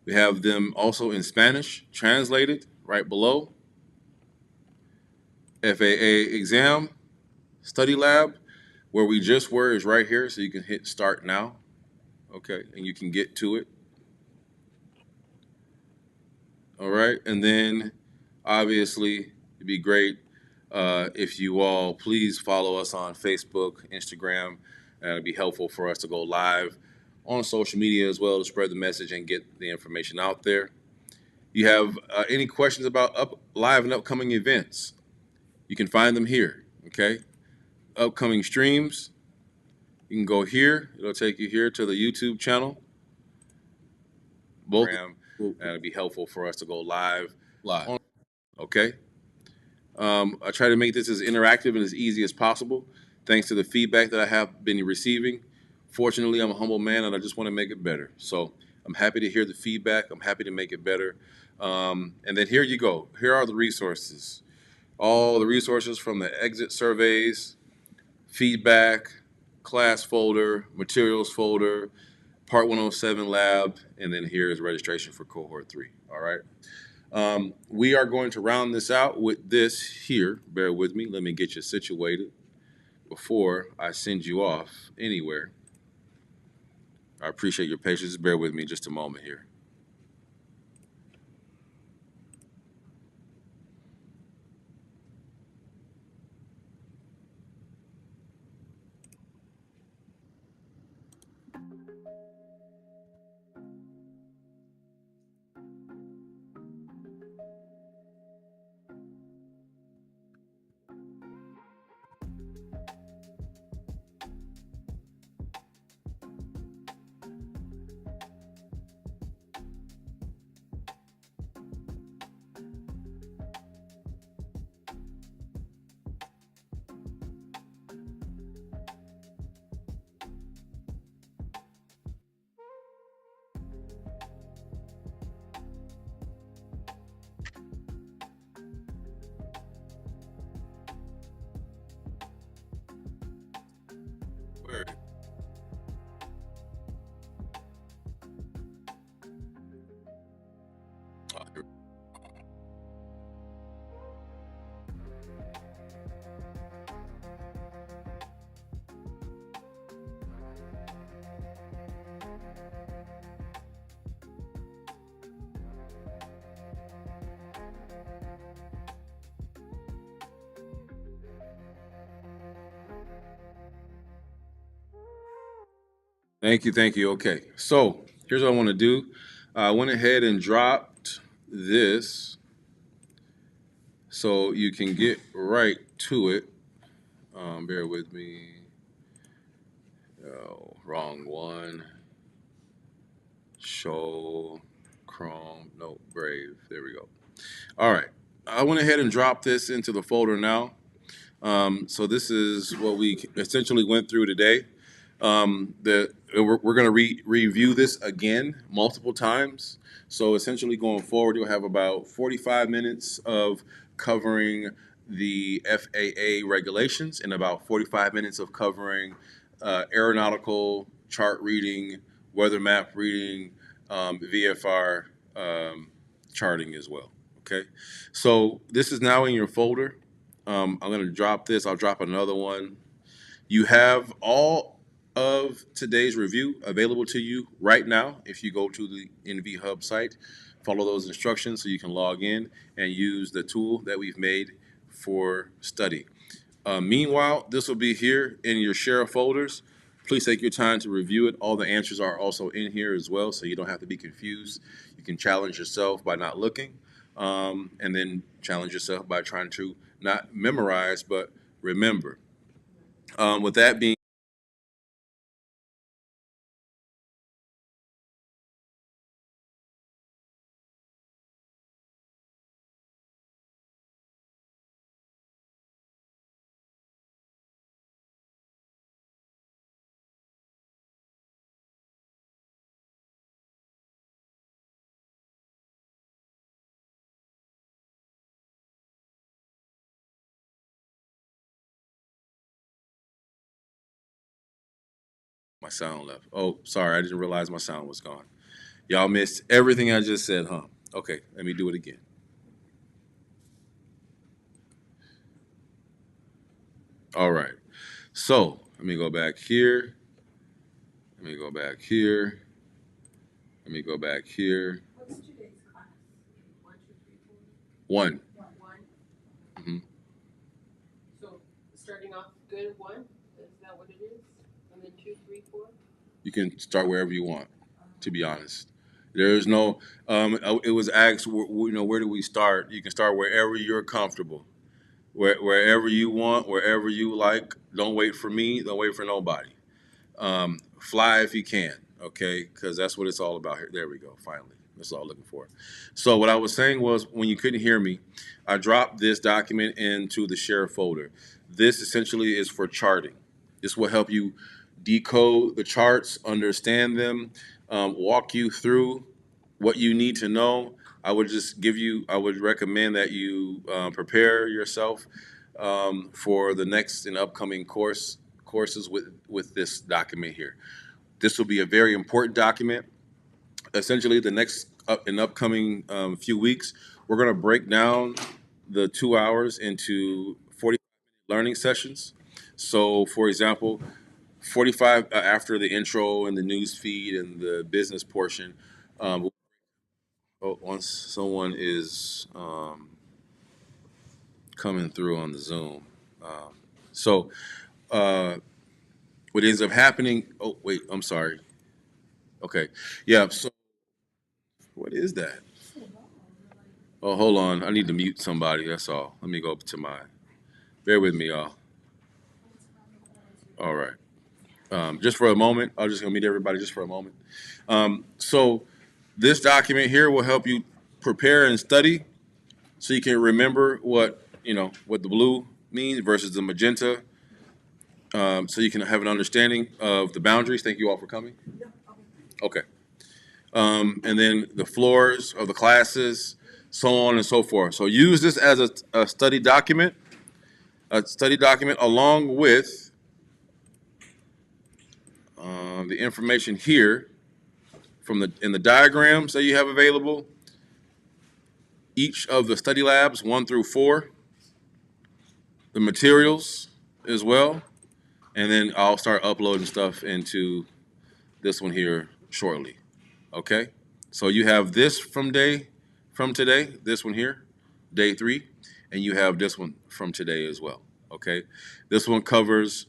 We have them also in Spanish, translated right below. FAA exam, study lab, where we just were is right here, so you can hit start now. Okay, and you can get to it. All right, and then obviously it'd be great if you all please follow us on Facebook, Instagram, and it'd be helpful for us to go live on social media as well to spread the message and get the information out there. You have any questions about live and upcoming events, you can find them here, okay? Upcoming streams, you can go here. It'll take you here to the YouTube channel. Both, and it'd be helpful for us to go live. Okay? I try to make this as interactive and as easy as possible, thanks to the feedback that I have been receiving. Fortunately, I'm a humble man and I just want to make it better. So I'm happy to hear the feedback. I'm happy to make it better. And then here you go. Here are the resources. All the resources from the exit surveys, feedback, class folder, materials folder, Part 107 lab, and then here is registration for Cohort 3. All right. We are going to round this out with this here. Bear with me. Let me get you situated before I send you off anywhere. I appreciate your patience. Bear with me just a moment here. Thank you, thank you. Okay, so here's what I want to do. I went ahead and dropped this so you can get right to it. Bear with me. Oh, wrong one. Show Chrome. No, Brave. There we go. All right. I went ahead and dropped this into the folder now. So this is what we essentially went through today. We're going to review this again multiple times. So essentially going forward, you'll have about 45 minutes of covering the FAA regulations and about 45 minutes of covering aeronautical chart reading, weather map reading, VFR charting as well. Okay, so this is now in your folder. I'm going to drop this. I'll drop another one. You have all of today's review available to you right now. If you go to the Nvhub site, follow those instructions so you can log in and use the tool that we've made for study. Meanwhile, this will be here in your share folders. Please take your time to review it. All the answers are also in here as well, so you don't have to be confused. You can challenge yourself by not looking, and then challenge yourself by trying to not memorize, but remember. With that being my sound left. Oh, sorry, I didn't realize my sound was gone. Y'all missed everything I just said, huh? Okay, let me do it again. All right. So let me go back here. Let me go back here. Let me go back here. What's today's class? One, two, three, four? One. One. hmm So starting off good at one, is that what it is? And then two, three, four? You can start wherever you want, to be honest. There is no. It was asked. Where do we start? You can start wherever you're comfortable, wherever you want, wherever you like. Don't wait for me. Don't wait for nobody. Fly if you can, okay? Because that's what it's all about here. There we go. Finally, that's all I'm looking for. So what I was saying was, when you couldn't hear me, I dropped this document into the share folder. This essentially is for charting. This will help you decode the charts, understand them, walk you through what you need to know. I would recommend that you prepare yourself for the next and upcoming courses with this document here. This will be a very important document. Essentially, the next and upcoming few weeks, we're going to break down the 2 hours into 40 learning sessions. So, for example, 45 after the intro and the news feed and the business portion. Once someone is coming through on the Zoom. So, uh, what ends up happening? Oh, wait, I'm sorry. Okay. Yeah. So, what is that? Oh, hold on. I need to mute somebody. That's all. Let me go up to mine. Bear with me, y'all. All right. Just for a moment. I'm just going to meet everybody just for a moment. So, this document here will help you prepare and study so you can remember what the blue means versus the magenta, so you can have an understanding of the boundaries. Thank you all for coming. Okay. And then the floors of the classes, so on and so forth. So use this as a study document, along with the information here in the diagrams that you have available, each of the study labs 1 through 4, the materials as well, and then I'll start uploading stuff into this one here shortly. Okay, so you have this from today, this one here, day 3, and you have this one from today as well. Okay, this one covers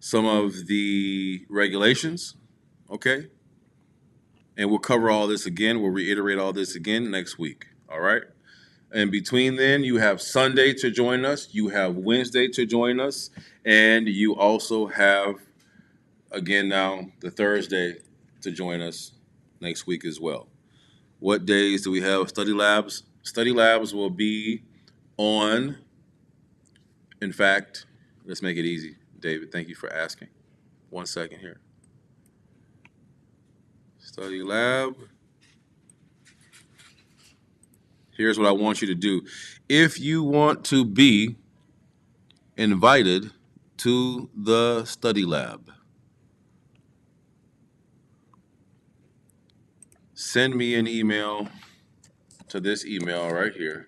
some of the regulations, okay? And we'll cover all this again. We'll reiterate all this again next week, all right? And between then, you have Sunday to join us, you have Wednesday to join us, and you also have, again now, the Thursday to join us next week as well. What days do we have study labs? Study labs will be on, in fact, let's make it easy. David, thank you for asking. 1 second here. Study lab. Here's what I want you to do. If you want to be invited to the study lab, send me an email to this email right here.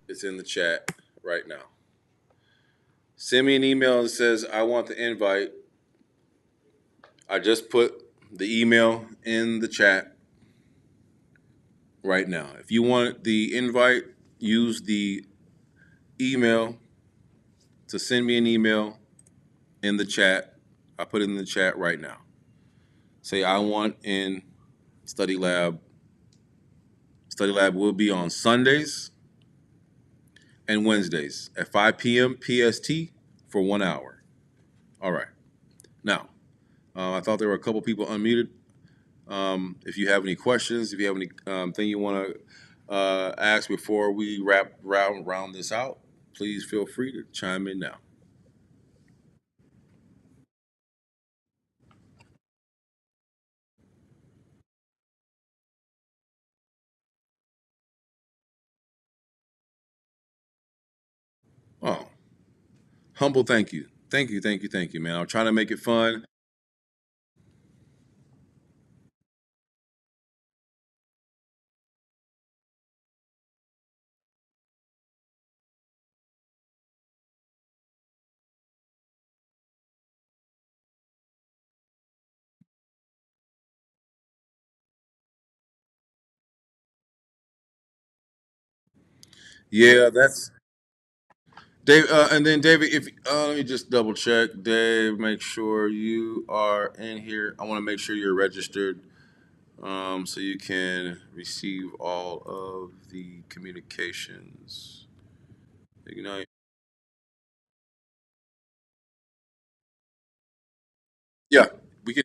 It's in the chat right now. Send me an email that says, I want the invite. I just put the email in the chat right now. If you want the invite, use the email to send me an email in the chat. I put it in the chat right now. Say, I want in study lab. Study lab will be on Sundays and Wednesdays at 5 p.m. PST for 1 hour. All right. Now, I thought there were a couple people unmuted. If you have any questions, if you have any thing you want to ask before we round this out, please feel free to chime in now. Oh, humble thank you. Thank you, thank you, thank you, man. I'm trying to make it fun. Yeah, that's Dave. And then David, if let me just double check. Dave, make sure you are in here. I want to make sure you're registered, so you can receive all of the communications. Ignite. Yeah, we can.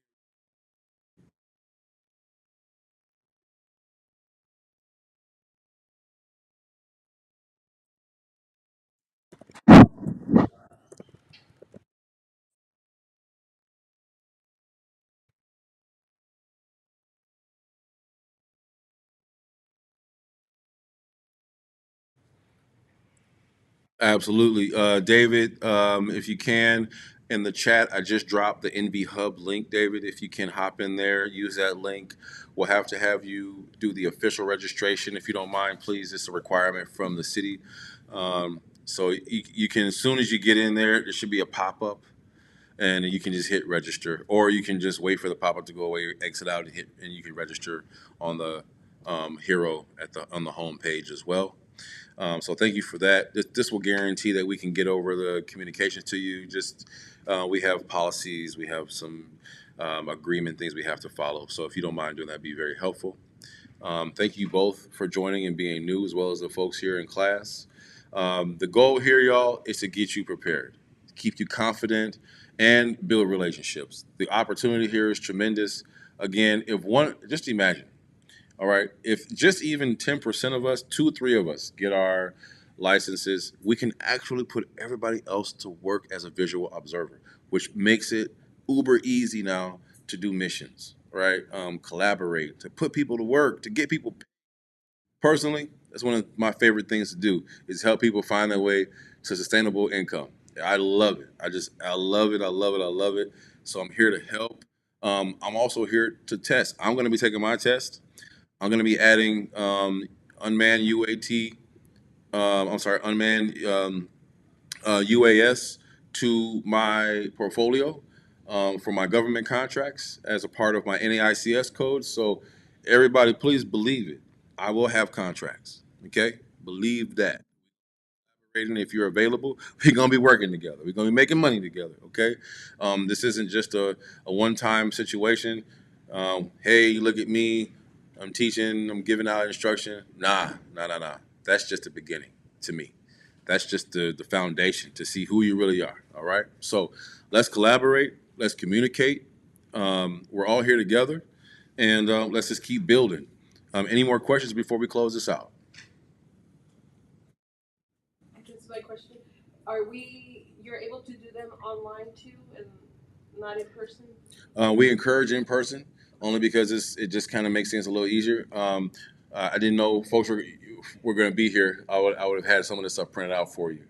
Absolutely. David, if you can, in the chat, I just dropped the Nvhub link, David. If you can hop in there, use that link. We'll have you do the official registration. If you don't mind, please. It's a requirement from the city. So you can, as soon as you get in there, there should be a pop-up and you can just hit register, or you can just wait for the pop-up to go away, exit out and hit, and you can register on the hero on the home page as well. So thank you for that. This will guarantee that we can get over the communications to you. Just we have policies, we have some agreement things we have to follow. So if you don't mind doing that, be very helpful. Thank you both for joining and being new, as well as the folks here in class. The goal here, y'all, is to get you prepared, keep you confident, and build relationships. The opportunity here is tremendous. Again, if one, just imagine, all right. If just even 10% of us, two or three of us, get our licenses, we can actually put everybody else to work as a visual observer, which makes it uber easy now to do missions, right? Collaborate, to put people to work, to get people. Personally, that's one of my favorite things to do is help people find their way to sustainable income. I love it. I love it. I love it. I love it. So I'm here to help. I'm also here to test. I'm going to be taking my test. I'm going to be adding unmanned UAT. I'm sorry, unmanned UAS to my portfolio for my government contracts as a part of my NAICS code. So everybody, please believe it. I will have contracts. Okay, believe that. collaborating if you're available. We're gonna be working together. We're gonna be making money together. Okay. This isn't just a one-time situation. Hey, look at me. I'm teaching. I'm giving out instruction. Nah, nah, nah, nah. That's just the beginning to me. That's just the foundation to see who you really are. All right. So let's collaborate. Let's communicate. We're all here together, and let's just keep building. Any more questions before we close this out? That's my question. You're able to do them online too and not in person? We encourage in person only because it just kind of makes things a little easier. I didn't know folks were going to be here. I would have had some of this stuff printed out for you.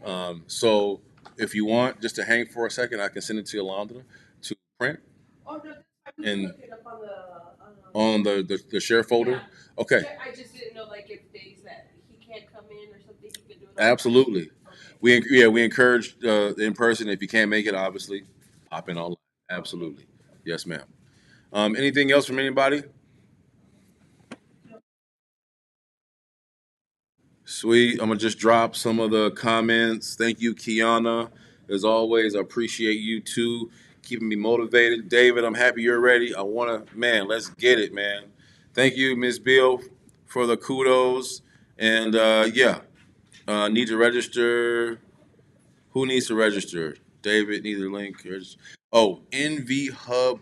Okay. So if you want just to hang for a second, I can send it to Yolanda to print Oh, no, that's fine. We can and look it up on the share folder. Yeah. Okay, I just didn't know like if days that he can't come in or something, he could do it. absolutely. Okay. We encourage in person. If you can't make it, obviously, hop in online. Absolutely. Yes, ma'am. Anything else from anybody? Sweet. I'm gonna just drop some of the comments. Thank you, Kiana. As always, I appreciate you too, keeping me motivated. David, I'm happy you're ready. I wanna, man, let's get it, man. Thank you, Miss Bill, for the kudos. And yeah, need to register. Who needs to register? David needs a link. Oh, nvhub.net.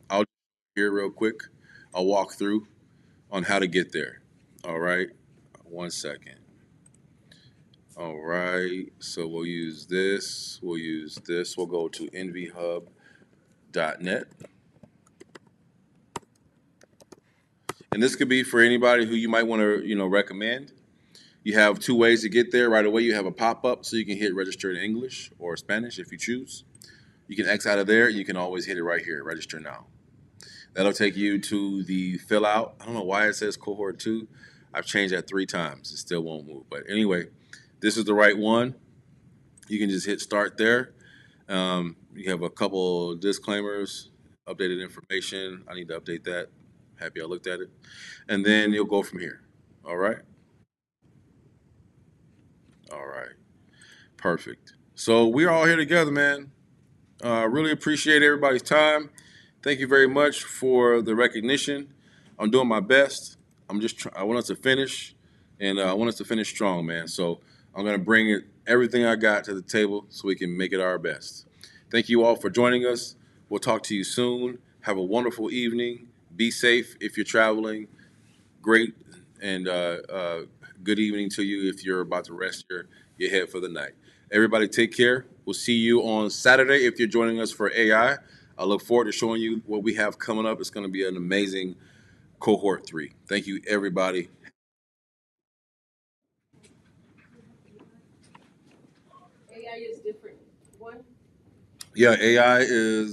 I'll here real quick. I'll walk through on how to get there. All right. One second. All right. So we'll use this. We'll use this. We'll go to nvhub.net. And this could be for anybody who you might want to, recommend. You have two ways to get there. Right away, you have a pop-up so you can hit register in English or Spanish if you choose. You can X out of there. You can always hit it right here, register now. That'll take you to the fill out. I don't know why it says cohort 2. I've changed that 3 times. It still won't move. But anyway, this is the right one. You can just hit start there. You have a couple disclaimers, updated information. I need to update that. Happy I looked at it. And then you'll go from here. All right? All right. Perfect. So we're all here together, man. Really appreciate everybody's time. Thank you very much for the recognition. I'm doing my best. I want us to finish, and I want us to finish strong, man. So I'm gonna bring everything I got to the table so we can make it our best. Thank you all for joining us. We'll talk to you soon. Have a wonderful evening. Be safe if you're traveling. Great and good evening to you if you're about to rest your head for the night. Everybody take care. We'll see you on Saturday if you're joining us for AI. I look forward to showing you what we have coming up. It's going to be an amazing cohort 3. Thank you, everybody. AI is different. One. Yeah, AI is